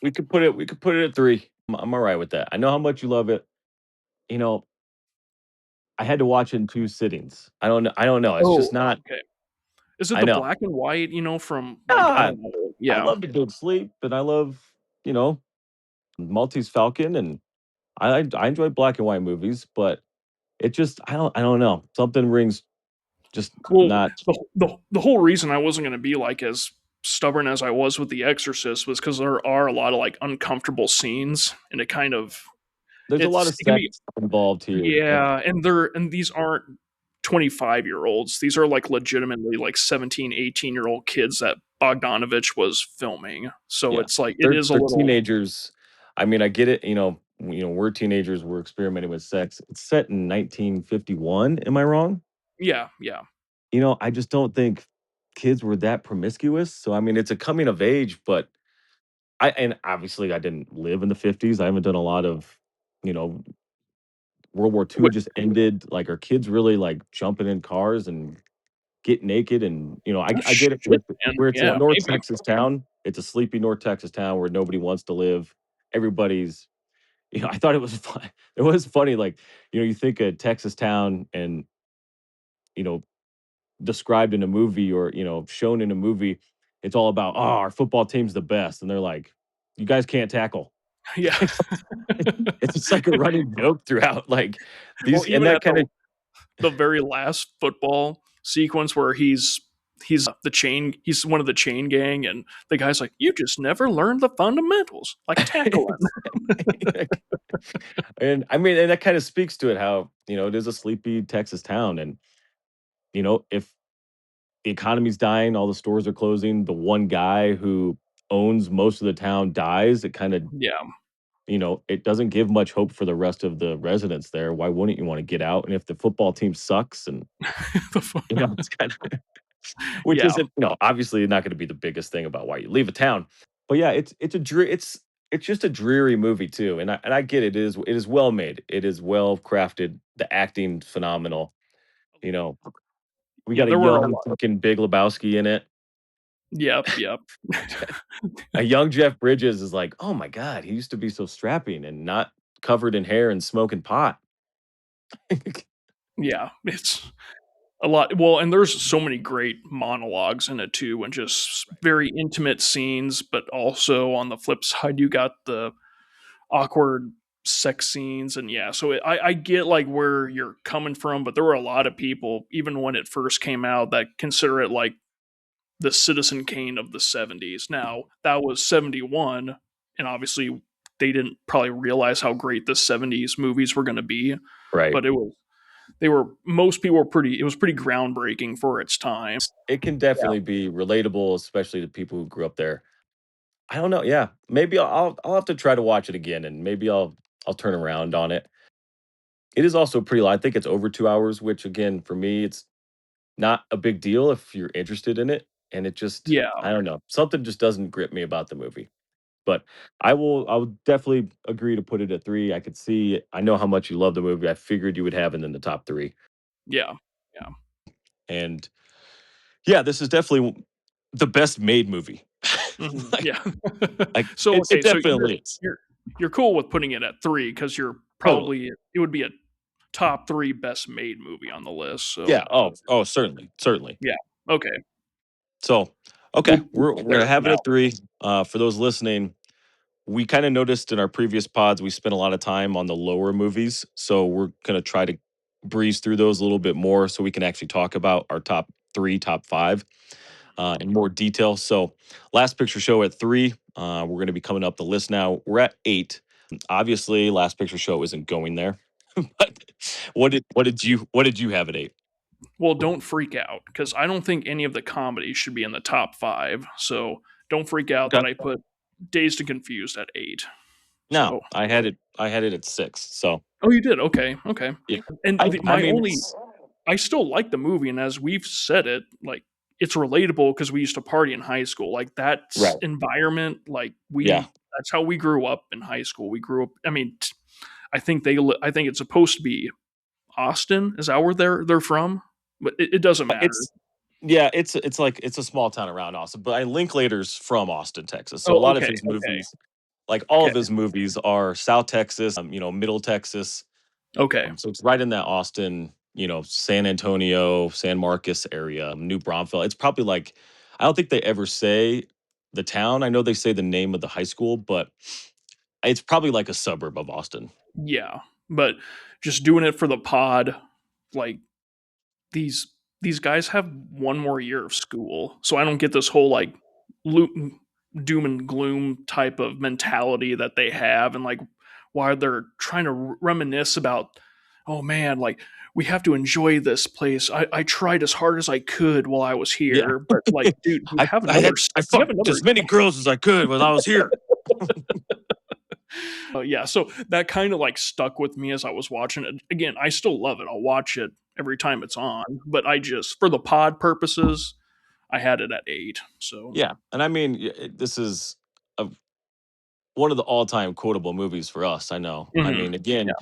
we could put it at 3. I'm all right with that. I know how much you love it. You know, I had to watch it in 2 sittings. I don't know. It's Oh, just not. okay. Is it I the know. black and white? From, like, I Yeah, don't know. I Yeah. love a good sleep, and I love, you know, Maltese Falcon, and I enjoy black and white movies, but it just I don't know. Something rings just Well, not. the whole reason I wasn't going to be like as stubborn as I was with The Exorcist was because there are a lot of like uncomfortable scenes, and it kind of, There's a lot of it can be, sex involved here, and yeah, and these aren't 25-year-olds. These are like legitimately like 17, 18-year-old kids that Bogdanovich was filming. So yeah, it's like, it is a they're little, teenagers. I mean, I get it. We're teenagers. We're experimenting with sex. It's set in 1951. Am I wrong? yeah, yeah. I just don't think kids were that promiscuous. So I mean, it's a coming of age, but and obviously I didn't live in the 50s. I haven't done a lot of, you know, World War II just ended. Like, are kids really like jumping in cars and get naked? And I get it Shit, man. where it's a Yeah, North maybe. Texas town. It's a sleepy North Texas town where nobody wants to live. Everybody's, I thought it was fun. It was funny. Like, you think a Texas town and you know described in a movie or shown in a movie, it's all about, oh, our football team's the best, and they're like, you guys can't tackle. Yeah. It's just like a running joke throughout, like Well, these, and even that at kind of the very last football sequence where he's the chain he's one of the chain gang, and the guy's like, "You just never learned the fundamentals, like tackling." and I mean, and that kind of speaks to it, how it is a sleepy Texas town, and if the economy's dying, all the stores are closing, the one guy who owns most of the town dies, it kind of Yeah. it doesn't give much hope for the rest of the residents there. Why wouldn't you want to get out? And if the football team sucks, and The fu it's kind of, which Yeah, isn't, obviously not going to be the biggest thing about why you leave a town. But yeah, it's just a dreary movie too. And I get it is well made. It is well crafted. The acting phenomenal. You know, we yeah, got a there were a young lot. fucking Big Lebowski in it. Yep, yep. A young Jeff Bridges is like, oh my god, he used to be so strapping and not covered in hair and smoking pot. Yeah, it's a lot. Well, and there's so many great monologues in it too, and just very intimate scenes, but also on the flip side, you got the awkward sex scenes. And yeah, so I get like where you're coming from, but there were a lot of people, even when it first came out, that consider it like the Citizen Kane of the 70s. Now, that was 71, and obviously they didn't probably realize how great the 70s movies were going to be, Right. but they were most people were pretty it was pretty groundbreaking for its time. It can Yeah. definitely be relatable, especially to people who grew up there. I don't know. Yeah, maybe I'll have to try to watch it again, and maybe I'll turn around on it. It is also pretty long. I think it's over 2 hours, which again for me, it's not a big deal if you're interested in it. And it just, Yeah. I don't know, something just doesn't grip me about the movie. But I would definitely agree to put it at 3. I could see, I know how much you love the movie. I figured you would have it in the top 3. Yeah. Yeah. And yeah, this is definitely the best made movie. Mhm. like, Yeah. like So, it okay, so definitely is. you're cool with putting it at 3 because you're Totally. probably it would be a top 3 best made movie on the list, so Yeah. Oh, certainly, certainly. yeah. Okay. So, okay, We'll we're put gonna there for have it now. at 3. For those listening, we kind of noticed in our previous pods we spent a lot of time on the lower movies, so we're gonna try to breeze through those a little bit more, so we can actually talk about our top 3, top 5 in more detail. So, Last Picture Show at 3. We're gonna be coming up the list now. We're at 8. Obviously, Last Picture Show isn't going there. But what did you have at 8? Well, don't freak out because I don't think any of the comedies should be in the top 5, so don't freak out Okay. that I put Dazed and Confused at 8. No, So I had it at 6. So oh, you did? Okay, okay. yeah. And I my mean, only I still like the movie, and as we've said it, like, it's relatable because we used to party in high school, like, that's right. environment, like, Yeah. we that's how we grew up in high school. We grew up I mean, I think it's supposed to be Austin, is that where they're from? But it doesn't matter. It's yeah, it's like it's a small town around Austin, but Linklater's from Austin, Texas. So a Oh, lot of okay, his okay, movies, like all okay, of his movies are South Texas, Middle Texas. okay. So it's right in that Austin, San Antonio, San Marcos area, New Braunfels. It's probably like, I don't think they ever say the town. I know they say the name of the high school, but it's probably like a suburb of Austin. Yeah, but just doing it for the pod, like, these these guys have one more year of school, so I don't get this whole like doom and gloom type of mentality that they have, and like why they're trying to reminisce about, oh man, like we have to enjoy this place. I tried as hard as I could while I was Yeah. here, but like, dude, I you have fucked another as many girls as I could when I was here. yeah, so that kind of like stuck with me as I was watching it. Again, I still love it. I'll watch it every time it's on, but I just for the pod purposes, I had it at 8. So, Yeah, and I mean, this is a, one of the all-time quotable movies for us. I know. I mhm. mean, again, Yeah.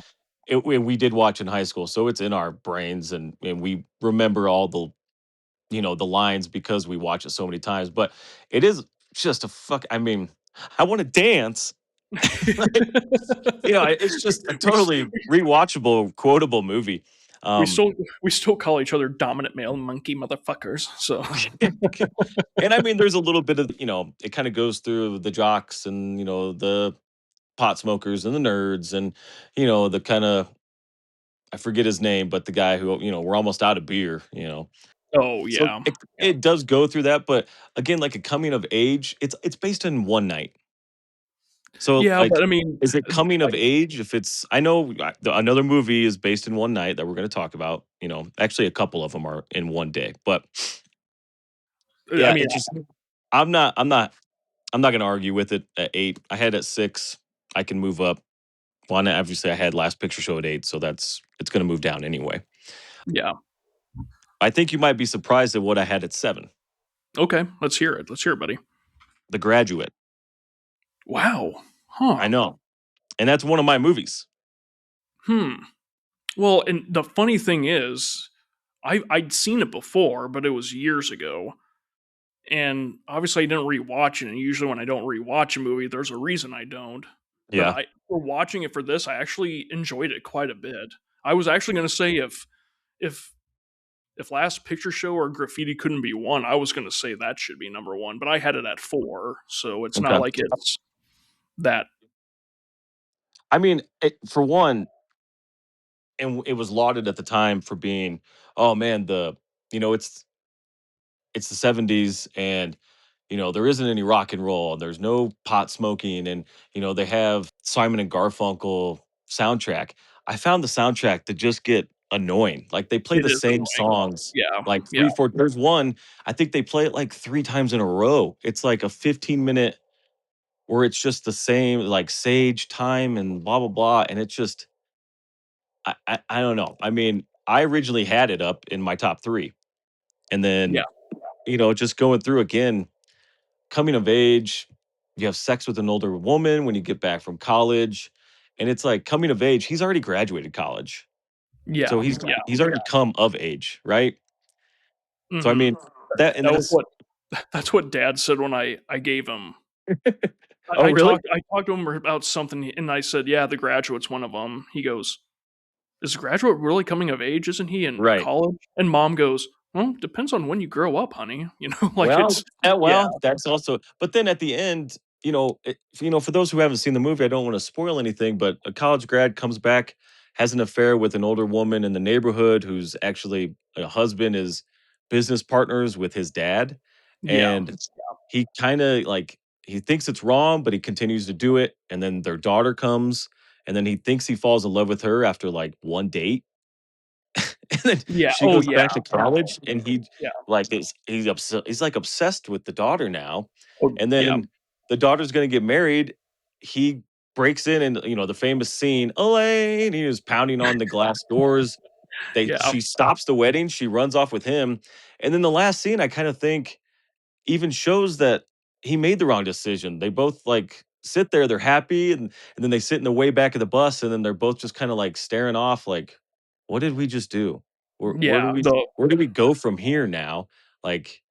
we did watch in high school, so it's in our brains, and we remember all the the lines because we watch it so many times. But it is just a fuck. I mean, I want to dance. Like, it's just a we, s- totally rewatchable, quotable movie. we Um, still we still call each other dominant male monkey motherfuckers. So and I mean, there's a little bit of it kind of goes through the jocks and the pot smokers and the nerds and the kind of I forget his name, but the guy who we're almost out of beer. oh So yeah, it does go through that, but again, like a coming of age, it's based in one night. So, yeah, like, but I mean, is it coming of like, age if it's I know another movie is based in one night that we're gonna talk about, actually a couple of them are in one day, but I yeah, mean, it's just I'm not gonna argue with it at 8. I had it at 6. I can move up. Well, and obviously I had Last Picture Show at 8, so it's gonna move down anyway. yeah. I think you might be surprised at what I had at 7, Okay, let's hear it. Let's hear it, buddy. The Graduate. Wow. I Huh. know, and that's one of my movies. Hmm. Well, and the funny thing is, I'd seen it before, but it was years ago. And obviously I didn't rewatch it, and usually when I don't rewatch a movie, there's a reason I don't. But Yeah. for watching it for this, I actually enjoyed it quite a bit. I was actually gonna say if if Last Picture Show or Graffiti couldn't be one, I was gonna say that should be number one, but I had it at 4, so it's not Okay. like it's that. I mean, for one, and it was lauded at the time for being, oh man, it's the 70s and there isn't any rock and roll, there's no pot smoking, and they have Simon and Garfunkel soundtrack. I found the soundtrack to just get annoying. Like they play It the is same annoying. songs Yeah, like yeah, 3 4 there's one I think they play it like 3 times in a row. It's like a 15-minute where it's just the same like sage time and blah blah blah, and it's just I don't know. I mean, I originally had it up in my top 3, and yeah, then, just going through again, coming of age, you have sex with an older woman when you get back from college, and it's like coming of age, he's already graduated college. So yeah, he's already come of age, right? So I mhm. mean, that and That was that's what that's what dad said when I gave him Oh, I really? talked to him about something, and I said, "Yeah, The Graduate's one of them." He goes, "Is The Graduate really coming of age? Isn't he in Right. college?" And mom goes, "Well, depends on when you grow up, honey." Like Well, it's yeah, yeah, well, that's also but then at the end, for those who haven't seen the movie, I don't wanna spoil anything, but a college grad comes back, has an affair with an older woman in the neighborhood who's actually a husband is business partners with his dad, yeah, and he kinda, like he thinks it's wrong, but he continues to do it, and then their daughter comes, and then he thinks he falls in love with her after, like, 1 date, and then yeah, she oh goes yeah, back to college, and yeah, he's like obsessed with the daughter now, oh and yeah, then the daughter's gonna get married. He breaks in, and the famous scene, Elaine. He is pounding on the glass doors. yeah, She stops the wedding. She runs off with him, and then the last scene, I kind of think even shows that he made the wrong decision. They both like sit there, they're happy, and then they sit in the way back of the bus, and then they're both just kind of like staring off, like, what did we just do? Where yeah. The do we go from here now? Like,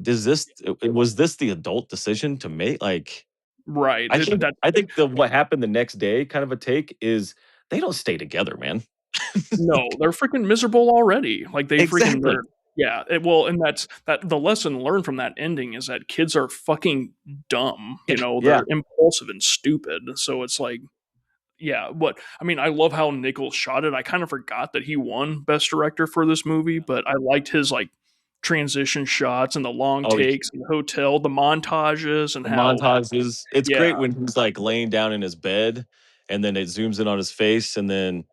was this the adult decision to make? Like, right. I think That I think the what happened the next day, kind of a take is they don't stay together, man. no, they're freaking miserable already. Like they freaking Exactly. they're yeah. Well, and that the lesson learned from that ending is that kids are fucking dumb. Yeah. They're impulsive and stupid. So it's like yeah, what I mean, I love how Nichols shot it. I kind of forgot that he won Best Director for this movie, but I liked his like transition shots and the long Oh, takes and the hotel, the montages, and the how montages, it's yeah, great when he's, like, laying down in his bed, and then it zooms in on his face, and then,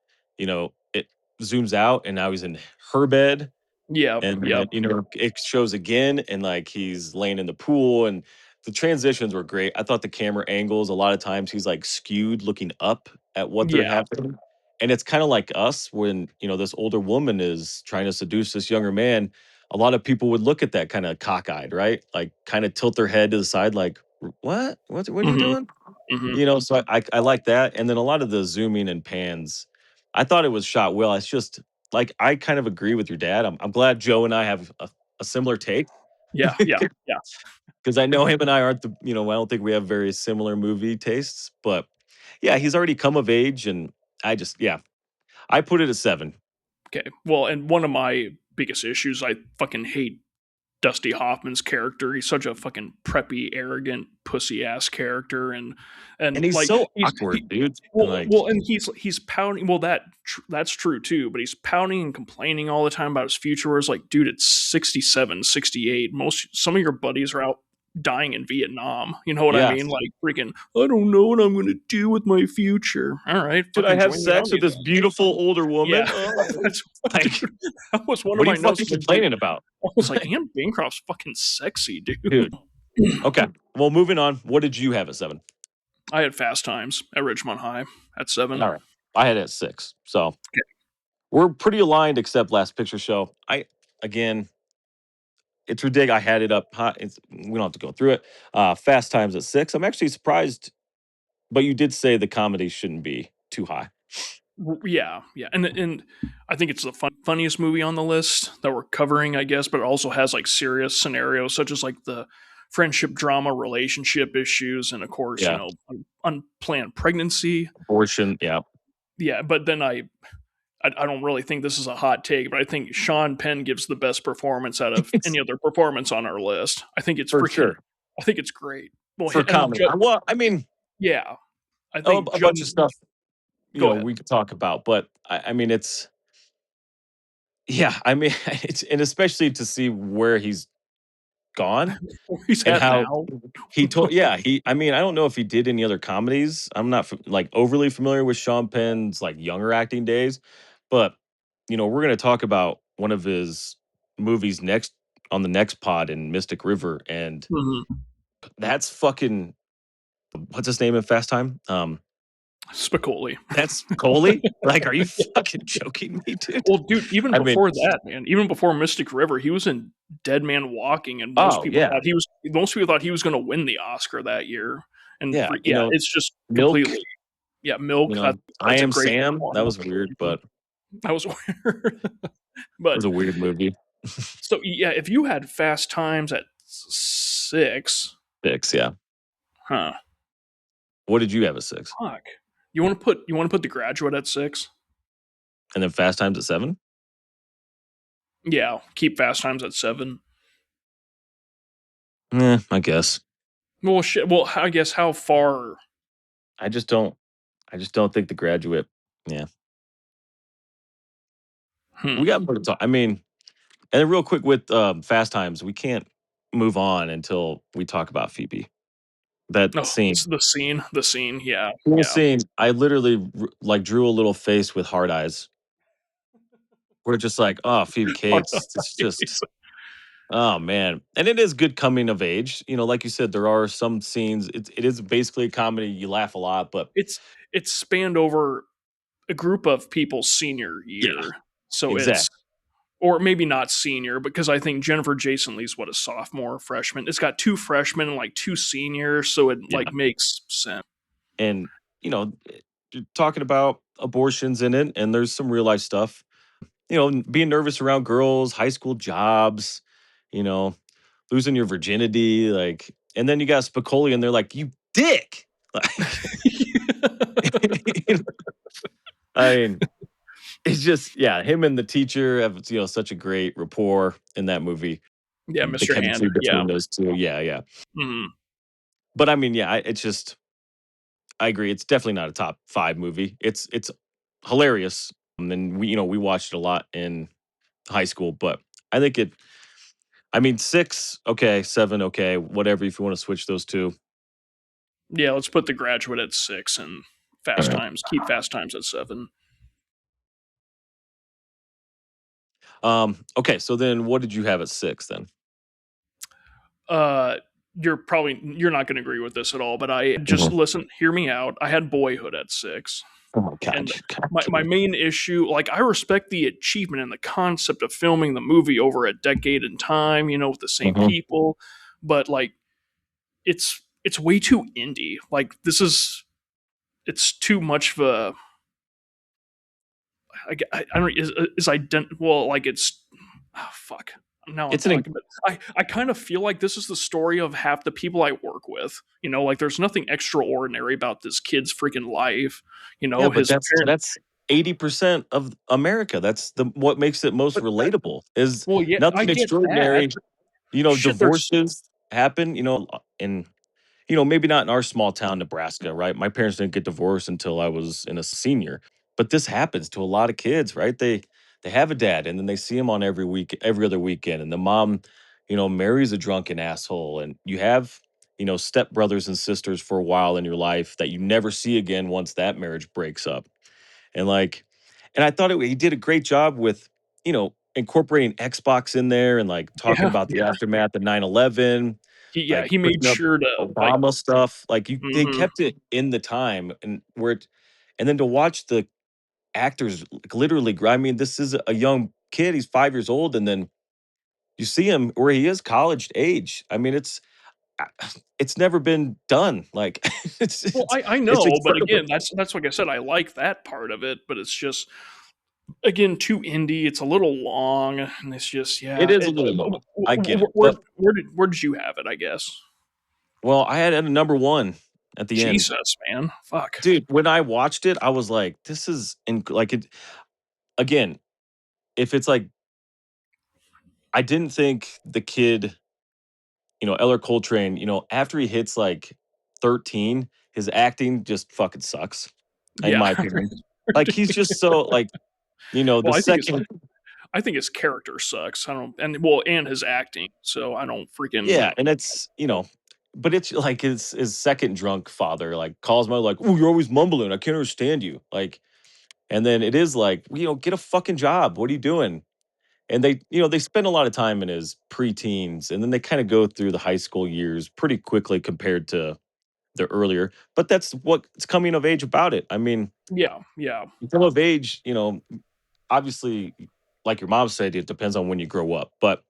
it zooms out, and now he's in her bed, yeah, and yeah, then, it shows again, and, like, he's laying in the pool, and the transitions were great. I thought the camera angles, a lot of times, he's, like, skewed looking up at what they're yeah, happening, and it's kinda like us when, this older woman is trying to seduce this younger man. A lot of people would look at that kinda cockeyed, right? Like, kinda tilt their head to the side like, What? What are you hmm doing?" hmm So I like that, and then a lot of the zooming and pans. I thought it was shot well. It's just like I kind of agree with your dad. I'm glad Joe and I have a similar take Yeah, yeah, yeah. because I know him and I aren't I don't think we have very similar movie tastes, but yeah, he's already come of age, and yeah, I put it at 7. Okay. Well, and one of my biggest issues, I fucking hate Dusty Hoffman's character. He's such a fucking preppy, arrogant, pussy ass character, And and he's like so he's awkward, dude. Like, and he's pouting. Well, that's true too. But he's pouting and complaining all the time about his future. Where it's like, dude, it's 67, 68. Some of your buddies are out dying in Vietnam. You know what I yeah, mean? Like freaking, I don't know what I'm gonna do with my future. All right, should I fucking have join the sex army with this then. beautiful older Yeah, woman? Oh, that's like, dude, that was one of what are my you fucking notes. Like, complaining about, I was like, Anne Bancroft's fucking sexy, dude. dude? Okay, well, moving on. What did you have at 7? I had Fast Times at Ridgemont High at 7. All right, I had it at 6. So Okay. we're pretty aligned, except Last Picture Show. Again, it's ridiculous. I had it up high. We don't have to go through it. Fast Times at 6. I'm actually surprised, but you did say the comedy shouldn't be too high. Yeah, yeah, and I think it's the funniest movie on the list that we're covering, I guess. But it also has like serious scenarios such as like the friendship drama, relationship issues, and of course, Yeah, unplanned pregnancy. abortion. Yeah, Yeah, but then I don't really think this is a hot take, but I think Sean Penn gives the best performance out of it's any other performance on our list. I think it's for freaking. sure I think it's great. Well, for and comedy. Well, I mean, yeah, I think a bunch of Joe. stuff Go ahead. we could talk about, but I mean, it's yeah. I mean, it's and especially to see where he's gone Where he's and at how now. he told. Yeah, he. I mean, I don't know if he did any other comedies. I'm not like overly familiar with Sean Penn's like younger acting days, but we're gonna talk about one of his movies next on the next pod in Mystic River, and Mhm. that's fucking what's his name in Fast Time? Spicoli. That's Coley. Like, are you fucking joking me, dude? Well, dude, even I mean, before that, man, even before Mystic River, he was in Dead Man Walking, and oh yeah, most people thought he was going to win the Oscar that year. And yeah. yeah, it's just Milk. completely Milk. I That's a Am great Sam. That performance. was weird, Mhm. but it That was weird. But was a weird movie. so yeah, if you had Fast Times at 6, Six, yeah. huh? What did you have at 6? Fuck. You want to put The Graduate at 6? And then Fast Times at 7? Yeah, keep Fast Times at 7. I guess. Well, shit. Well, I guess how far? I just don't. I just don't think The Graduate. Yeah, Hmm. we got more to talk. I mean, and then real quick with Fast Times, we can't move on until we talk about Phoebe. That Oh, scene. the scene. The scene. Yeah, Cool yeah. scene. I literally like drew a little face with hard eyes. We're just like, oh, Phoebe Cates. It's just, oh man, and it is good coming of age. Like you said, there are some scenes. It is basically a comedy. You laugh a lot, but It's spanned over a group of people's senior yeah, year, so it's exactly. or maybe not senior because I think Jennifer Jason Leigh's what a sophomore, freshman. It's got two freshmen and like two seniors, so it Yeah, like makes sense. and you're talking about abortions in it, and there's some real life stuff. Being nervous around girls, high school jobs, you know, losing your virginity, like, and then you got Spicoli, and they're like, "You dick!" Like, you know, I mean, it's just yeah, him and the teacher have such a great rapport in that movie. Yeah, The Mr. Hand. chemistry Yeah. between those two, yeah, yeah. Mhm. But I mean, yeah, it's just I agree. It's definitely not a top 5 movie. It's hilarious, and we watched it a lot in high school, but I think it. I mean, 6 okay, 7 okay, whatever. If you want to switch those two. Yeah, let's put The Graduate at 6 and Fast Times. Keep Fast Times at 7. Okay, so then what did you have at 6 then? Uh, you're not going to agree with this at all, but I just Mhm. listen, hear me out. I had Boyhood at 6, Oh my god, and God, my main issue, like I respect the achievement and the concept of filming the movie over a decade in time, with the same mhm. people, but like it's way too indie. Like it's too much of a I don't is well, like it's fuck. Now I'm It's an talking, but I kind of feel like this is the story of half the people I work with. Like there's nothing extraordinary about this kid's freaking life. Yeah, but His parent. that's 80% of America. That's the what makes it most But relatable is well, yeah, I nothing get that. extraordinary. But shit, there's Divorces happen, and maybe not in our small town, Nebraska, right? My parents didn't get divorced until I was in a senior, but this happens to a lot of kids, right? They have a dad, and then they see him on every other weekend, and the mom, marries a drunken asshole, and you have, step brothers and sisters for a while in your life that you never see again once that marriage breaks up, and I thought he did a great job with, incorporating Xbox in there and like talking yeah, about the aftermath of 9/11, like he made bringing up sure to like. Obama stuff. Like they Mhm. kept it in the time and then to watch the actors like, literally. I mean, this is a young kid. He's 5 years old, and then you see him where he is college age. I mean, uh, it's never been done. Like Well, I it's know, but incredible. again, that's like I said, I like that part of it, but it's just again too indie. It's a little long, and it's just It yeah. is a little long. I get it, Where but where did you have it? I guess. well, I had it at a number one at the end. Jesus, man, fuck. Dude, when I watched it, I was like, "This is like it." Again, if it's like, I didn't think the kid, Eller Coltrane, after he hits like 13, his acting just fucking sucks, in Yeah. my opinion. Like he's just so like, the Well, second, I think his character sucks. I don't, and well, and his acting. So I don't freaking. yeah, and but it's like his second drunk father like calls my like, "Oh, you're always mumbling. I can't understand you." Like, and then it is like, get a fucking job. What are you doing? And they spend a lot of time in his preteens, and then they kind of go through the high school years pretty quickly compared to the earlier. But that's what's coming of age about it. I mean, Yeah, yeah, come of age, obviously, like your mom said, it depends on when you grow up. But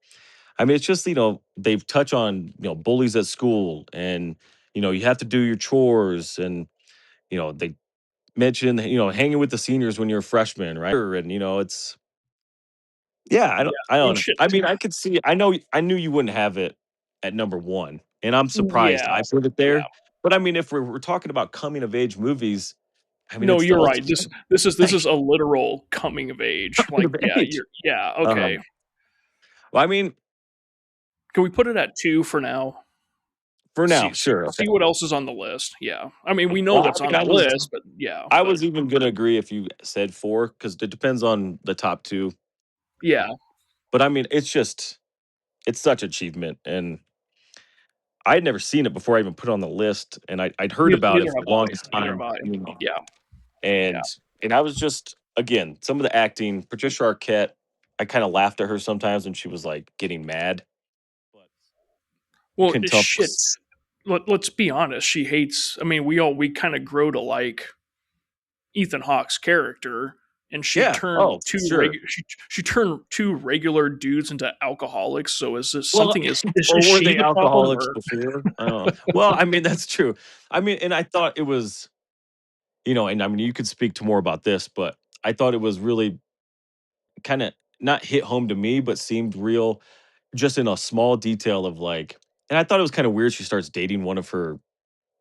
I mean, it's just they've touched on bullies at school, and you have to do your chores, and they mention hanging with the seniors when you're a freshman, right? And it's yeah, yeah. I Well, don't know. shit. I mean, I could see I knew you wouldn't have it at number 1, and I'm surprised Yeah, I put it yeah. there. But I mean, if we're talking about coming of age movies, I mean, No, it's the you're right. ultimate This is like a literal coming of age. coming Like, of yeah, age. you're yeah. Okay. Um, well, I mean, Can we put it at 2 for now? for now, See see sure, okay. see what else is on the list. Yeah. I mean, we know Well, I what's mean, on the list, but yeah, I but was even gonna agree if you said 4 because it depends on the top 2. yeah. But I mean, it's such achievement, and I had never seen it before I even put it on the list, and I'd heard about it Neither for have the I. longest Neither have time, I. Yeah, yeah. and I was just again, some of the acting, Patricia Arquette, I kinda laughed at her sometimes when she was, like, getting mad, but you Well, couldn't tell. shit. Let's be honest. She hates. I mean, we kind of grow to like Ethan Hawke's character, and she Yeah, turned oh, for sure. she turned two regular dudes into alcoholics. So is this Well, something? Is or were she they the problem alcoholics or before? I don't know. Well, I mean, that's true. I mean, and I thought it was, and I mean, you could speak to more about this, but I thought it was really kinda not hit home to me, but seemed real just in a small detail of, like, and I thought it was kinda weird she starts dating one of her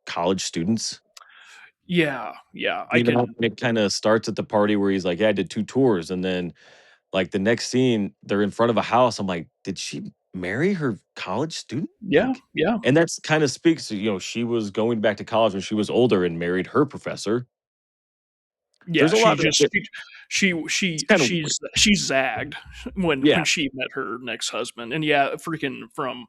college students, yeah, yeah. I can. and it kinda starts at the party where he's like, "Yeah, I did 2 tours," and then, like, the next scene, they're in front of a house. I'm like, "Did she marry her college student?" Yeah, Like, yeah, and that's kinda speaks to, she was going back to college when she was older and married her professor. There's yeah. a She lot of just it. It's kinda weird. she's zagged when Yeah, she met her next husband, and yeah, freaking from.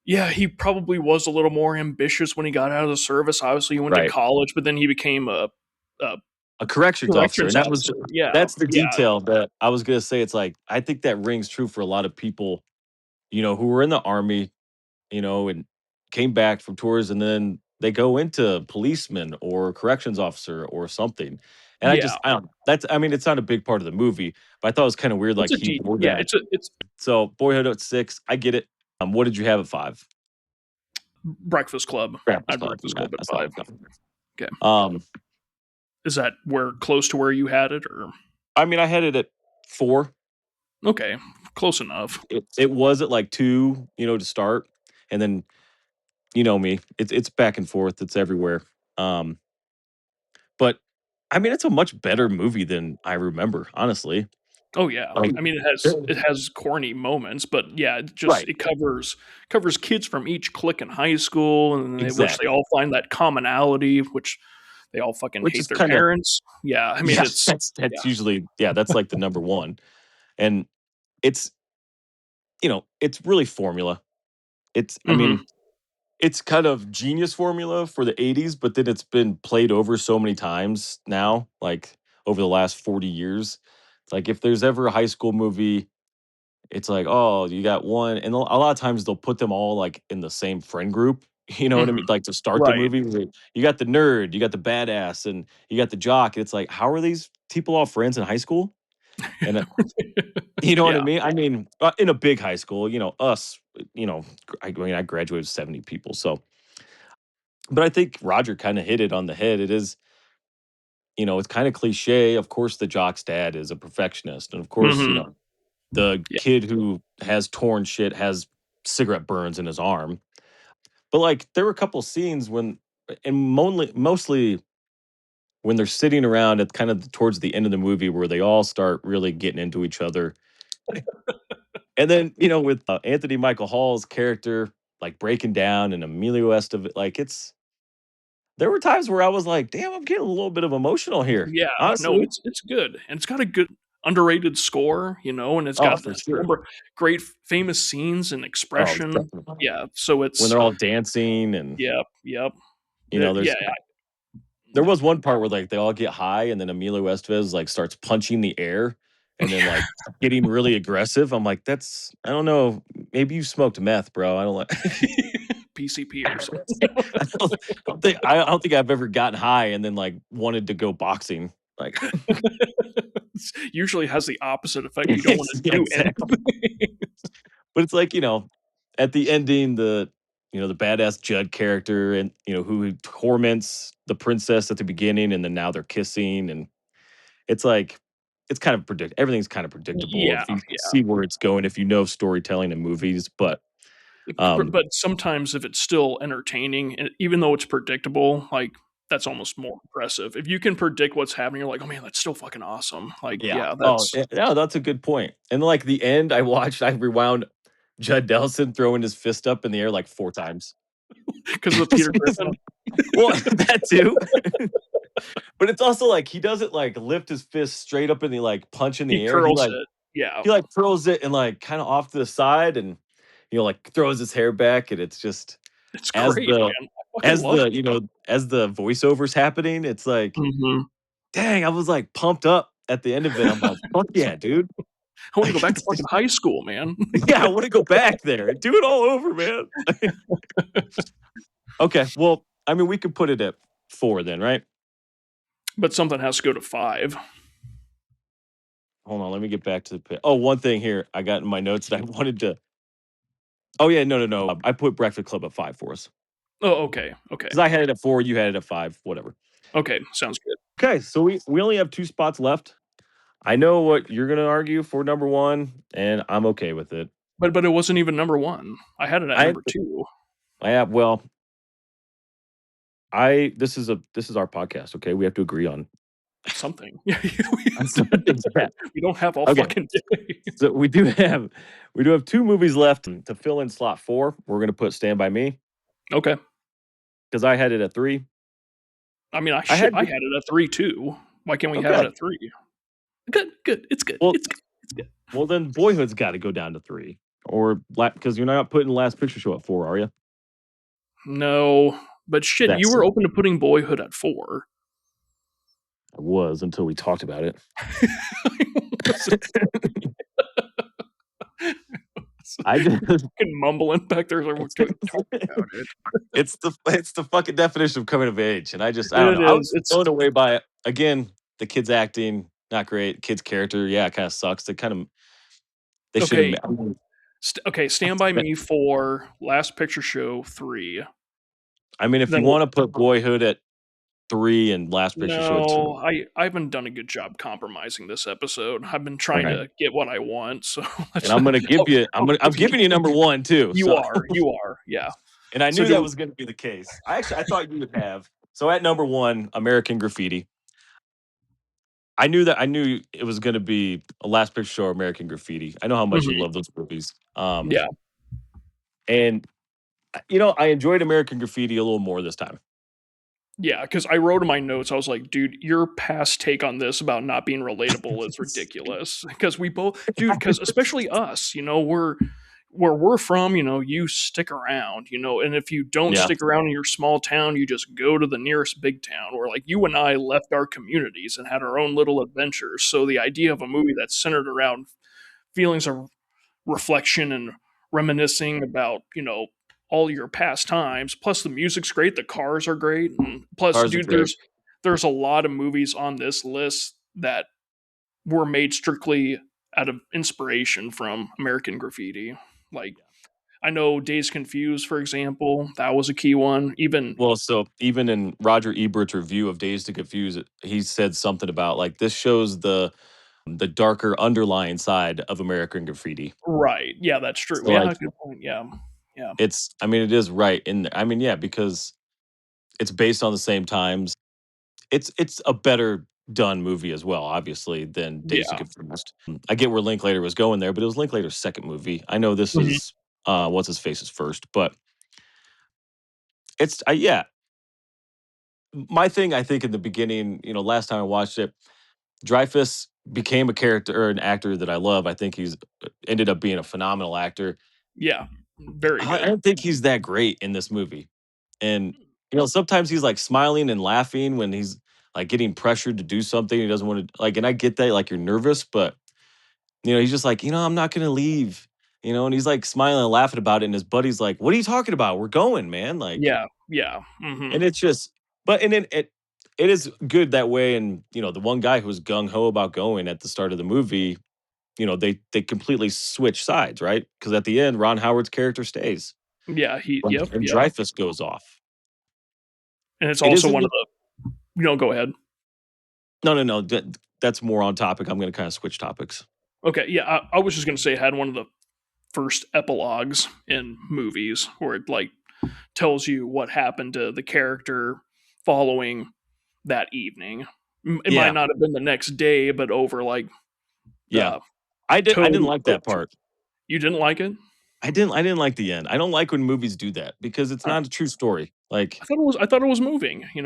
Yeah, he probably was a little more ambitious when he got out of the service. Obviously, he went to right. college, but then he became a A corrections officer, corrections and that was officer. Yeah, that's the yeah, detail that I was gonna say. It's like, I think that rings true for a lot of people, who were in the army, and came back from tours, and then they go into policeman or corrections officer or something. And yeah. I don't know. That's I mean, it's not a big part of the movie, but I thought it was kinda weird, It's like, a he deep. wore Yeah, that. it's So, Boyhood at 6, I get it. What did you have at 5? Breakfast Club. I Breakfast had Club, Breakfast yeah, Club at that's all 5. I'm coming. Okay. Um, Is that where close to where you had it, or I mean, I had it at 4. okay, close enough? It was at like 2, to start, and then you know me, it's back and forth, it's everywhere. Um, but I mean, it's a much better movie than I remember, honestly. Oh yeah, Like, I mean it has corny moments, but yeah, right, it covers kids from each clique in high school, and which they exactly. all find that commonality, which they all fucking Which hate is their kind of parents. Yeah, I mean yeah, it's that's yeah. usually yeah, that's like the number one, and it's it's really formula. I Hmm. mean, it's kind of genius formula for the '80s, but then it's been played over so many times now, like over the last 40 years. It's like if there's ever a high school movie, it's like, oh, you got one, and a lot of times they'll put them all like in the same friend group. You know what I Hmm. mean? Like to start the Right. movie, where you got the nerd, you got the badass, and you got the jock. It's like, how are these people all friends in high school? And you know what I Yeah. mean? I mean, in a big high school, us, I mean, I graduated with 70 people, so but I think Roger kind of hit it on the head. It is, it's kind of cliche. Of course, the jock's dad is a perfectionist. And of course, Hmm. the Yeah. kid who has torn shit has cigarette burns in his arm. But like, there were a couple scenes and mostly when they're sitting around at kind of towards the end of the movie where they all start really getting into each other. And then, with Anthony Michael Hall's character, like breaking down and Emilio Estevez, like there were times where I was like, damn, I'm getting a little bit of emotional here. Yeah, no, Honestly. it's good, and it's got a good underrated score, and it's Oh, got for a sure. number of great famous scenes and Oh, expression. definitely. Yeah, so When it's they're all dancing and, yep, yep. The there's there yeah, was one part where like they all get high and then Emilio Estevez like starts punching the air and then like getting really aggressive. I'm like, I don't know. Maybe you smoked meth, bro. I don't like PCP or something. I don't think I've ever gotten high and then like wanted to go boxing. Like Usually has the opposite effect. You don't wanna yeah, do exactly. anything. But it's like, at the ending, the badass Judd character and, who torments the princess at the beginning and then now they're kissing. And it's like, it's kind of everything's kind of predictable Yeah, if you yeah. see where it's going, if you know storytelling in movies. But, um, But sometimes if it's still entertaining, and even though it's predictable, like, that's almost more impressive. If you can predict what's happening, you're like, "Oh, man, that's still fucking awesome." Like, yeah. yeah, Oh, that's yeah, that's a good point. And like the end, I rewound Judd Nelson throwing his fist up in the air like 4 times. because of Peter Griffin. Well, that too. But it's also like he doesn't like lift his fist straight up and he like punch in He the air. He curls like it. Yeah. he like throws it and like kind of off to the side and like throws his hair back and it's just It's as great, the man. I fucking love it. as the voiceover's happening, it's like, Mhm. dang, I was like pumped up at the end of it. I'm like, fuck yeah, dude. I wanna go Like back to fucking high school, man. yeah, I want to go back there and do it all over, man. Okay, well, I mean, we could put it at 4 then, right? But something has to go to 5. Hold on, let me get back to oh, one thing here I got in my notes that I wanted to. Oh yeah, no, no, no. I put Breakfast Club at 5 for us Oh, okay, okay. because I had it at 4, you had it at 5, whatever. Okay, sounds good. Okay, so we only have 2 spots left. I know what you're gonna argue for number 1, and I'm okay with it. But it wasn't even number 1. I had it at I number 2. I have well, I this is our podcast, okay? We have to agree on Something. on some things. Yeah. We don't have all Okay, fucking day. so we do have 2 movies left to fill in slot 4. We're gonna put Stand By Me Okay. because I had it at 3. I mean, I had I had it at 3 too. Why can't we have it okay. at 3? Good, good. It's good. Well It's good. It's good. well, then Boyhood's gotta go down to 3 or because you're not putting Last Picture Show at 4, are you? No, but shit, you That's were it. open to putting Boyhood at 4. I was until we talked about it. I just Fucking mumbling back there like we're talking about it. it's the fucking definition of coming of age, and I don't It know. I is. was blown away by it. Again, the kids acting not great. Kid's character, yeah, it kind of sucks. They should Okay. have. Okay, Stand By Me 4, Last Picture Show 3. I mean, if Then you want to put Boyhood at 3 and Last Picture Show 2. No, I haven't done a good job compromising this episode. I've been All trying right. to get what I want, so And I'm gonna give you I'm give giving you number 1 too. you So are, yeah. and I So knew that do was gonna be the case. I thought you would have. So at number 1, American Graffiti. I knew it was gonna be a Last Picture Show or American Graffiti. I know how much you Mhm, love those movies. yeah. And I enjoyed American Graffiti a little more this time. Yeah, because I wrote in my notes, I was like, "Dude, your past take on this about not being relatable is ridiculous." Because we both, dude, because especially us, we're where we're from, you stick around, and if you don't Yeah, stick around in your small town, you just go to the nearest big town. Where like you and I left our communities and had our own little adventures. So the idea of a movie that's centered around feelings of reflection and reminiscing about all your past times, plus the music's great, the cars are great, and plus cars are dude, great. there's a lot of movies on this list that were made strictly out of inspiration from American Graffiti. Like I know Days Confused, for example, that was a key one. Even Well, so even in Roger Ebert's review of Dazed and Confused, he said something about like this shows the darker underlying side of American Graffiti. right, yeah, that's true. So like Yeah, good point. Yeah, yeah, I mean, it is right in I mean, yeah, because it's based on the same times. It's a better done movie as well, obviously, than Dazed and yeah. Confused. I get where Linklater was going there, but it was Linklater's second movie. I know this Mhm. is what's his face's first, but yeah. My thing, I think, in the beginning, last time I watched it, Dreyfuss became a character or an actor that I love. I think he's ended up being a phenomenal actor. Yeah, very I good. don't think he's that great in this movie. And sometimes he's like smiling and laughing when he's like getting pressured to do something. He doesn't want to like, and I get that, like you're nervous, but he's just like, I'm not gonna leave. And he's like smiling and laughing about it. And his buddy's like, "What are you talking about? We're going, man." Like, Yeah, yeah. Hmm. and it's just, but and it is good that way. And the one guy who was gung ho about going at the start of the movie, they completely switch sides, right? Because at the end, Ron Howard's character stays, Yeah, yep, and yep. Dreyfus goes off. And it's It also isn't. one of the go ahead. No, no, no. That's more on topic. I'm going to kind of switch topics. Okay, yeah, I was just gonna say it had one of the first epilogues in movies where it like tells you what happened to the character following that evening. It might Yeah, not have been the next day, but over like yeah. the I didn't Toad. like that part. You didn't like it? I didn't like the end. I don't like when movies do that because it's I, not a true story. Like, I thought it was moving. He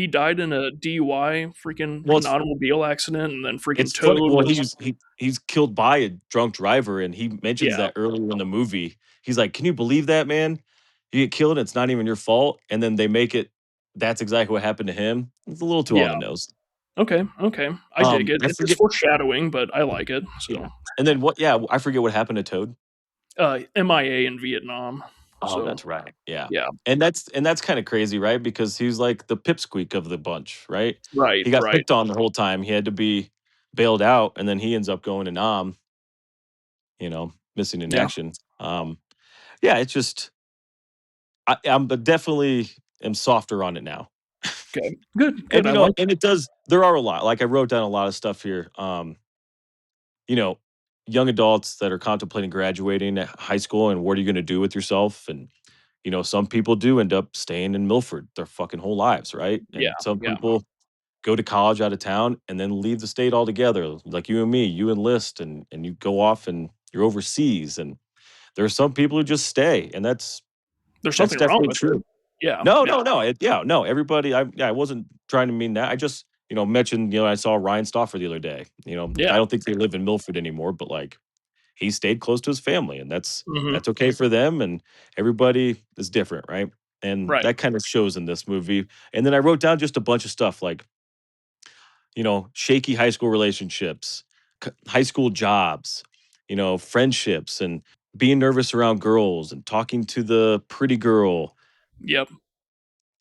died in a DUI, freaking well, an automobile accident, and then freaking it's funny. Toad Well, was he's killed by a drunk driver, and he mentions yeah, that earlier in the movie. He's like, "Can you believe that, man? You get killed, and it's not even your fault." And then they make it. That's exactly what happened to him. It's a little too on yeah. the nose. Okay, okay. I dig it. I It's forget. foreshadowing, but I like it. Yeah, So, and then what? Yeah, I forget what happened to Toad. MIA in Vietnam. Oh, So, that's right. Yeah. yeah. And that's kind of crazy, right? Because he's like the pipsqueak of the bunch, right? Right, He got right. picked on the whole time. He had to be bailed out, and then he ends up going to Nam, missing in Yeah. action. Yeah, it's just I'm definitely am softer on it now. Okay. Good, And good. I like and it does there are a lot. Like I wrote down a lot of stuff here. You know, young adults that are contemplating graduating high school and what are you going to do with yourself? And some people do end up staying in Milford their fucking whole lives, right? yeah, And some yeah. people go to college out of town and then leave the state altogether. Like you and me, you enlist and you go off and you're overseas. And there are some people who just stay, and There's that's nothing wrong definitely with it. true. Yeah, No, yeah, no, no. Yeah, no. Everybody, I wasn't trying to mean that. I just mentioned I saw Ryan Stauffer the other day. yeah. I don't think they live in Milford anymore, but like he stayed close to his family, and Mhm. that's okay for them. And everybody is different, right? And Right. that kind of shows in this movie. And then I wrote down just a bunch of stuff like shaky high school relationships, high school jobs, friendships, and being nervous around girls and talking to the pretty girl. Yep.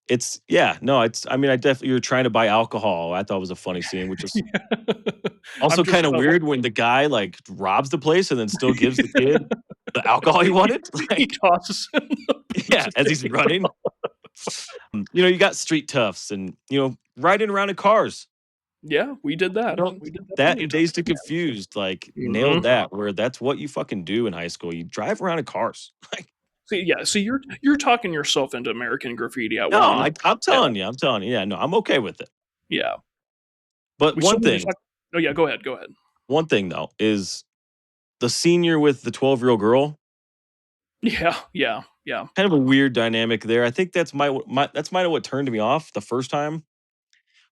It's yeah, no, I mean, I definitely you're trying to buy alcohol. I thought was a funny scene, which is I'm also just kind of about weird when the guy like robs the place and then still gives the kid the alcohol he he wanted. he Like, tosses him the piece yeah, of as he's paper. running. You got street toughs and riding around in cars. Yeah, we did You that. know We did that that plenty of and times. Dazed and Confused like nailed Mhm. that. Where that's what you fucking do in high school. You drive around in cars. Like See, yeah, see, you're talking yourself into American Graffiti at no, one. I'm Yeah, telling you, I'm telling you. Yeah, no, I'm okay with it. yeah. But We still need to talk. Oh yeah, go ahead, go ahead. one thing though is the senior with the 12-year-old girl. Yeah, yeah, yeah. Kind of a weird dynamic there. I think that's might have what turned me off the first time.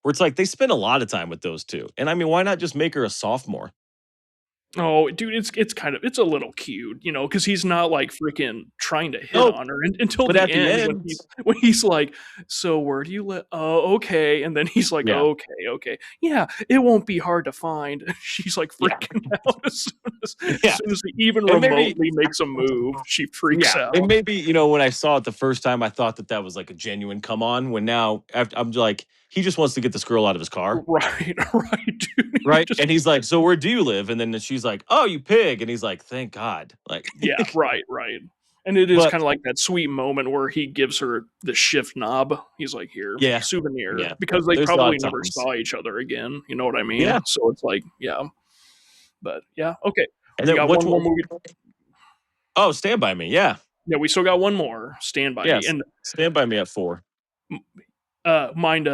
Where it's like they spend a lot of time with those two, and I mean, why not just make her a sophomore? Oh, dude, it's kind of it's a little cute, because he's not like freaking trying to hit No, on her until but the at the end when end, he's like, "So where do you live?" "Oh, okay," and then he's like, yeah, "Okay, okay, yeah, it won't be hard to find." She's like yeah, freaking out as yeah, soon as he even and maybe remotely makes a move, she freaks yeah, and out. maybe when I saw it the first time, I thought that was like a genuine come on. When now I'm like, he just wants to get this girl out of his car, Right, right, dude. He right? just And he's like, "So where do you live?" And then she's like, "Oh, you pig," and he's like, "Thank God." Like, Yeah, right, right. And it is but kinda like that sweet moment where he gives her the shift knob. He's like, "Here, yeah, souvenir," yeah, because they there's a lot probably of never times, saw each other again, you know what I mean? yeah. So it's like, yeah, but yeah, okay. And We then got which one more one? movie. Oh, Stand by Me, yeah, Yeah, we still got one more, Stand By Me, yes, and Stand by Me at 4. mind,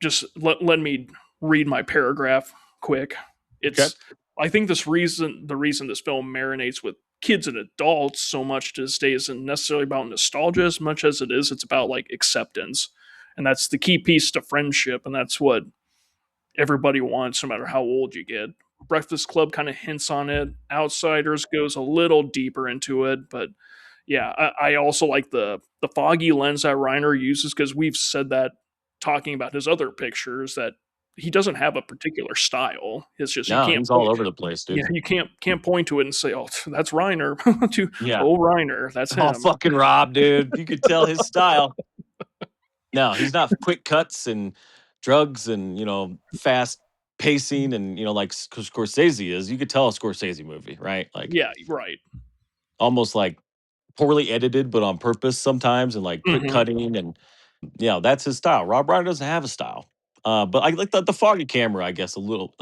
just let me read my paragraph quick. Okay. It's I think the reason this film marinates with kids and adults so much to this day isn't necessarily about nostalgia as much as it's about like acceptance. And that's the key piece to friendship, and that's what everybody wants no matter how old you get. Breakfast Club kind of hints on it. Outsiders goes a little deeper into it, but yeah, I also like the foggy lens that Reiner uses because we've said that talking about his other pictures that he doesn't have a particular style. It's just you No, can't he's point. all over the place, Yeah, dude. you can't point to it and say, "Oh, that's Reiner." to Yeah. oh Reiner, that's Oh, him. fucking Rob, dude. You could tell his style. No, he's not quick cuts and drugs and, fast pacing and, like Scorsese is. You could tell a Scorsese movie, right? Like Yeah, right. almost like poorly edited, but on purpose sometimes and like quick Hmm. cutting. And, that's his style. Rob Reiner doesn't have a style. But I like the foggy camera, I guess, a little,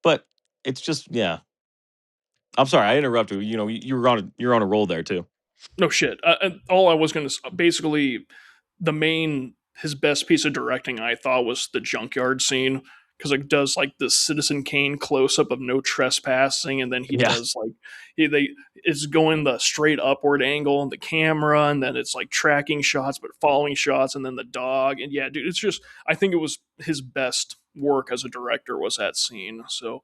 but it's just, yeah. I'm sorry, I interrupted you. You're on a roll there too. No shit. All I was gonna basically the main his best piece of directing I thought was the junkyard scene because it does like the Citizen Kane close up of no trespassing, and then he Yeah. does like they it's going the straight upward angle on the camera, and then it's like tracking shots but following shots, and then the dog, and yeah, dude, it's just I think it was his best work as a director was that scene. So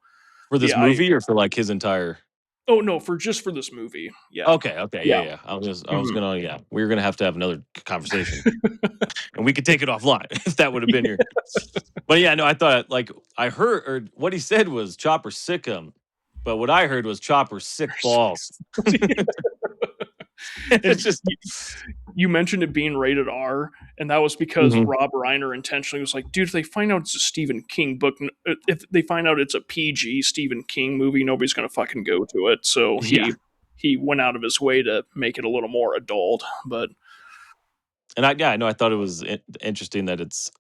For this yeah, I movie or for like his entire. oh no for just for this movie, yeah, Okay, okay, yeah, yeah. yeah. I was Mhm. gonna, yeah. We were gonna have to have another conversation, and we could take it offline if that would have been Yeah. your. But yeah, no, I thought like I heard or what he said was Chopper sick him, but what I heard was Chopper sick balls. It's And just. you mentioned it being rated R, and that was because Mhm. Rob Reiner intentionally was like, dude, if they find out it's a Stephen King book, if they find out it's a PG Stephen King movie, nobody's gonna fucking go to it. So Yeah, he went out of his way to make it a little more adult. But and I know I thought it was interesting that it's.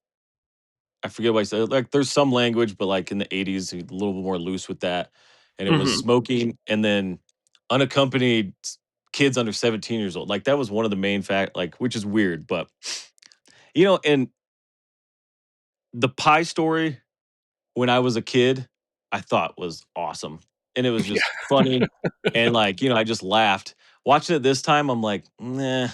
I forget what I said. Like, there's some language, but like in the '80s, a little bit more loose with that, and it was mhm. smoking, and then unaccompanied kids under 17 years old. Like that was one of the main like which is weird, but and the pie story when I was a kid, I thought was awesome. And it was Yeah, just funny. And like, I just laughed. Watching it this time, I'm like, nah,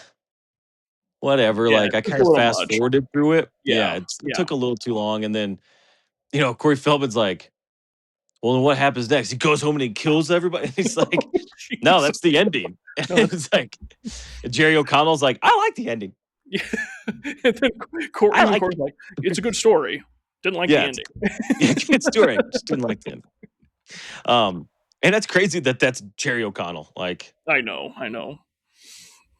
whatever. yeah, Like I it's kind a of little fast much. forwarded through it. Yeah, Yeah, it yeah. took a little too long. And then, Corey Feldman's like, well, then what happens next? He goes home and he kills everybody. He's like, no, Jesus. that's the ending. And No, it's like Jerry O'Connell's like, I like the ending. yeah. And then I even like Corey's like, it's a good story. Didn't like the yeah, ending. it's a good story. Just didn't like the ending. And that's crazy that that's Jerry O'Connell. Like, I know.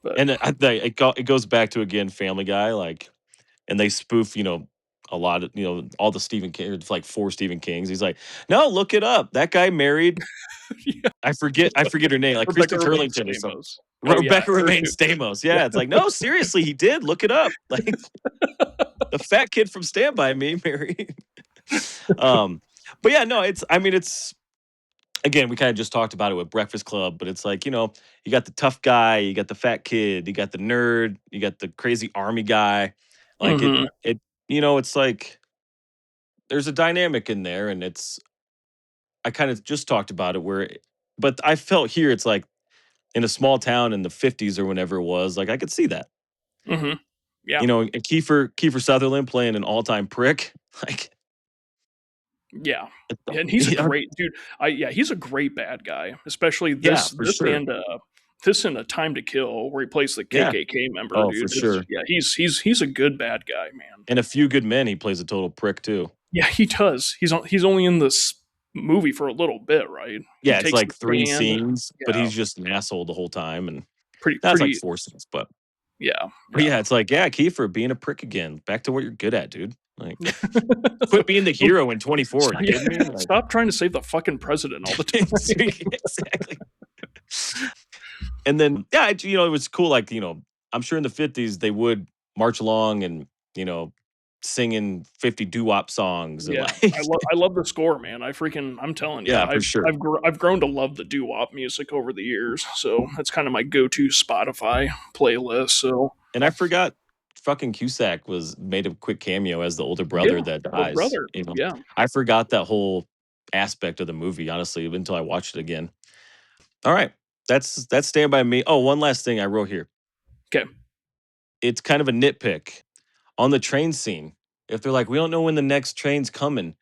But and it goes back to again Family Guy, like, and they spoof, a lot of, all the Stephen King, like 4 Stephen Kings. He's like, no, look it up. That guy married, Yeah. I forget her name, like Rebecca Christy Romaine Turlington or something. Stamos. Oh yeah, Rebecca her Romaine too. Stamos. Yeah, Yeah. it's like, no, seriously, he did. Look it up. Like the fat kid from Stand By Me married. um, but yeah, no, it's again, we kind of just talked about it with Breakfast Club, but it's like, you got the tough guy, you got the fat kid, you got the nerd, you got the crazy army guy. Like Mhm. it's like there's a dynamic in there, and I kind of just talked about it but I felt here it's like in a small town in the 50s or whenever it was, like I could see that. Mhm. Yeah. And Kiefer Sutherland playing an all-time prick, like Yeah. Yeah, and he's a yeah, great dude. He's a great bad guy, especially yeah, this for this sure. and this and A Time to Kill, where he plays the Yeah. KKK member, Oh, for dude. It's sure. yeah, he's a good bad guy, man. And A Few Good Men, he plays a total prick too. Yeah, he does. He's only in this movie for a little bit, right? He Yeah, it's takes like the 3 stand. scenes, but Yeah, he's just an asshole the whole time, and that's like pretty. 4 scenes, Yeah, but yeah. yeah, it's like, yeah, Kiefer being a prick again. Back to what you're good at, dude. Like, quit being the hero in 24. Are you Yeah, kidding me? Like, stop trying to save the fucking president all the time. exactly. And then, yeah, it was cool. Like, I'm sure in the 50s they would march along and, you know, singing 50 doo-wop songs and Yeah, like, I love the score, man. I'm telling you, yeah, for sure. I've grown to love the doo wop music over the years. So that's kind of my go to Spotify playlist. So And I forgot fucking Cusack was made a quick cameo as the older yeah, brother that oh dies. brother, yeah. I forgot that whole aspect of the movie, honestly, until I watched it again. All right. That's Stand By Me. Oh, one last thing I wrote here. Okay, It's kind of a nitpick on the train scene. If they're like, we don't know when the next train's coming,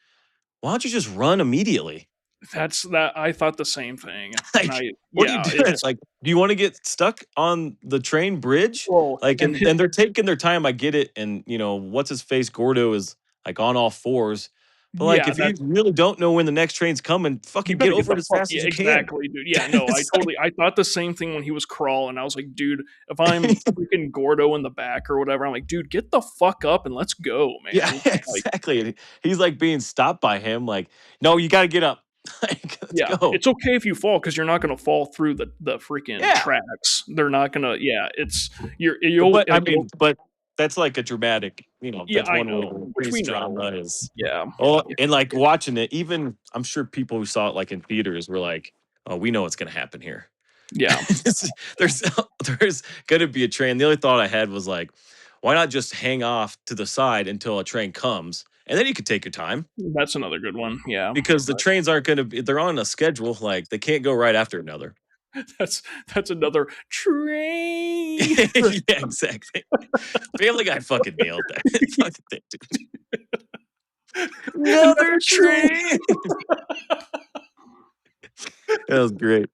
why don't you just run immediately? that's that. I thought the same thing, and Like, what are you yeah, doing? it's Like, do you want to get stuck on the train bridge? well, Like, and and they're taking their time. I get it. And what's his face? Gordo is like on all fours. But like, yeah, if you that's really don't know when the next train's coming, you fucking get better get over the it as fuck fast yeah, as you can. exactly, dude. Yeah, no, It's like, I thought the same thing when he was crawling. I was like, dude, if I'm freaking Gordo in the back or whatever, I'm like, dude, get the fuck up and let's go, yeah, man. Like, exactly. And he's like being stopped by him. Like, no, you got to get up. Like, let's yeah, go. it's okay if you fall because you're not gonna fall through the freaking Yeah. tracks. They're not gonna. Yeah, it's you'll But I mean, but that's like a dramatic, yeah, that's I one way to know, which we increase know. drama is. Yeah, Oh, yeah, and like watching it, even I'm sure people who saw it like in theaters were like, "Oh, we know what's going to happen here." yeah. there's there's going to be a train. The only thought I had was like, why not just hang off to the side until a train comes, and then you could take your time That's another good one. Yeah, because the trains aren't going to be. They're on a schedule. Like they can't go right after another. that's another train. Yeah, exactly. Family Guy fucking nailed that fucking thing, dude. Another Another train. train. That was great.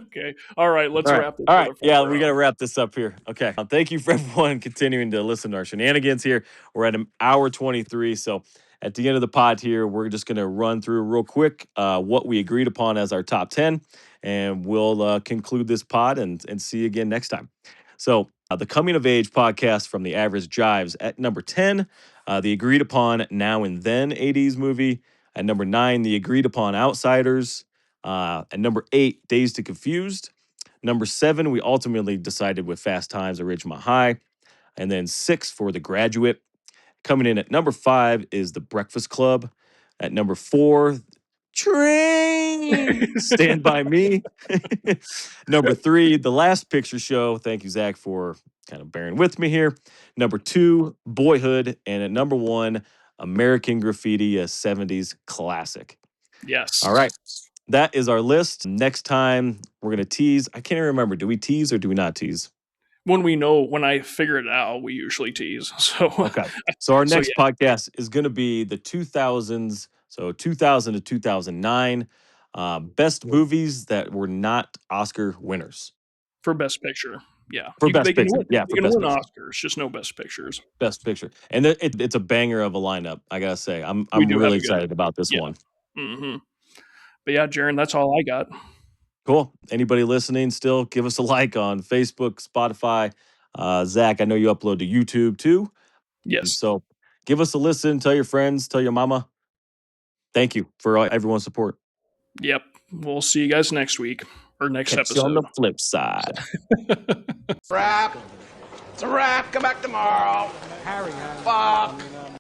Okay, all right. Let's All right. wrap this All right. Yeah, motherfucker we up. got to wrap this up here. Okay. Thank you for everyone continuing to listen to our shenanigans here. We're at an hour 23. So at the end of the pod here, we're just going to run through real quick what we agreed upon as our top 10. And we'll conclude this pod and see you again next time. So the Coming of Age podcast from the Average Jives at number 10, the agreed upon Now and Then 80s movie. At number 9, the agreed upon Outsiders. At number 8, Dazed and Confused. Number 7, we ultimately decided with Fast Times at Ridgemont High. And then 6 for The Graduate. Coming in at number 5 is The Breakfast Club. At number 4, Train, Stand By Me. Number 3, The Last Picture Show. Thank you, Zach, for kind of bearing with me here. Number 2, Boyhood. And at number 1, American Graffiti, a 70s classic. Yes. All right. That is our list. Next time we're gonna tease. I can't even remember. Do we tease or do we not tease? When I figure it out, we usually tease. So Okay. So our so next podcast is gonna be the 2000s. So 2000 to 2009 best movies that were not Oscar winners for best picture. Yeah, for best they can picture. win. Yeah, They for can best win picture. Oscars, just no best pictures. Best picture. And it's a banger of a lineup. I gotta say, I'm We I'm do have really a good excited about this yeah. one. Hmm. But yeah, Jaren, that's all I got. Cool. Anybody listening still, give us a like on Facebook, Spotify. Zach, I know you upload to YouTube too. And Yes. so Give us a listen. Tell your friends. Tell your mama. Thank you for everyone's support. Yep. We'll see you guys next week or next Catch you on episode. the flip side. Wrap. It's a wrap. Come back tomorrow. Fuck.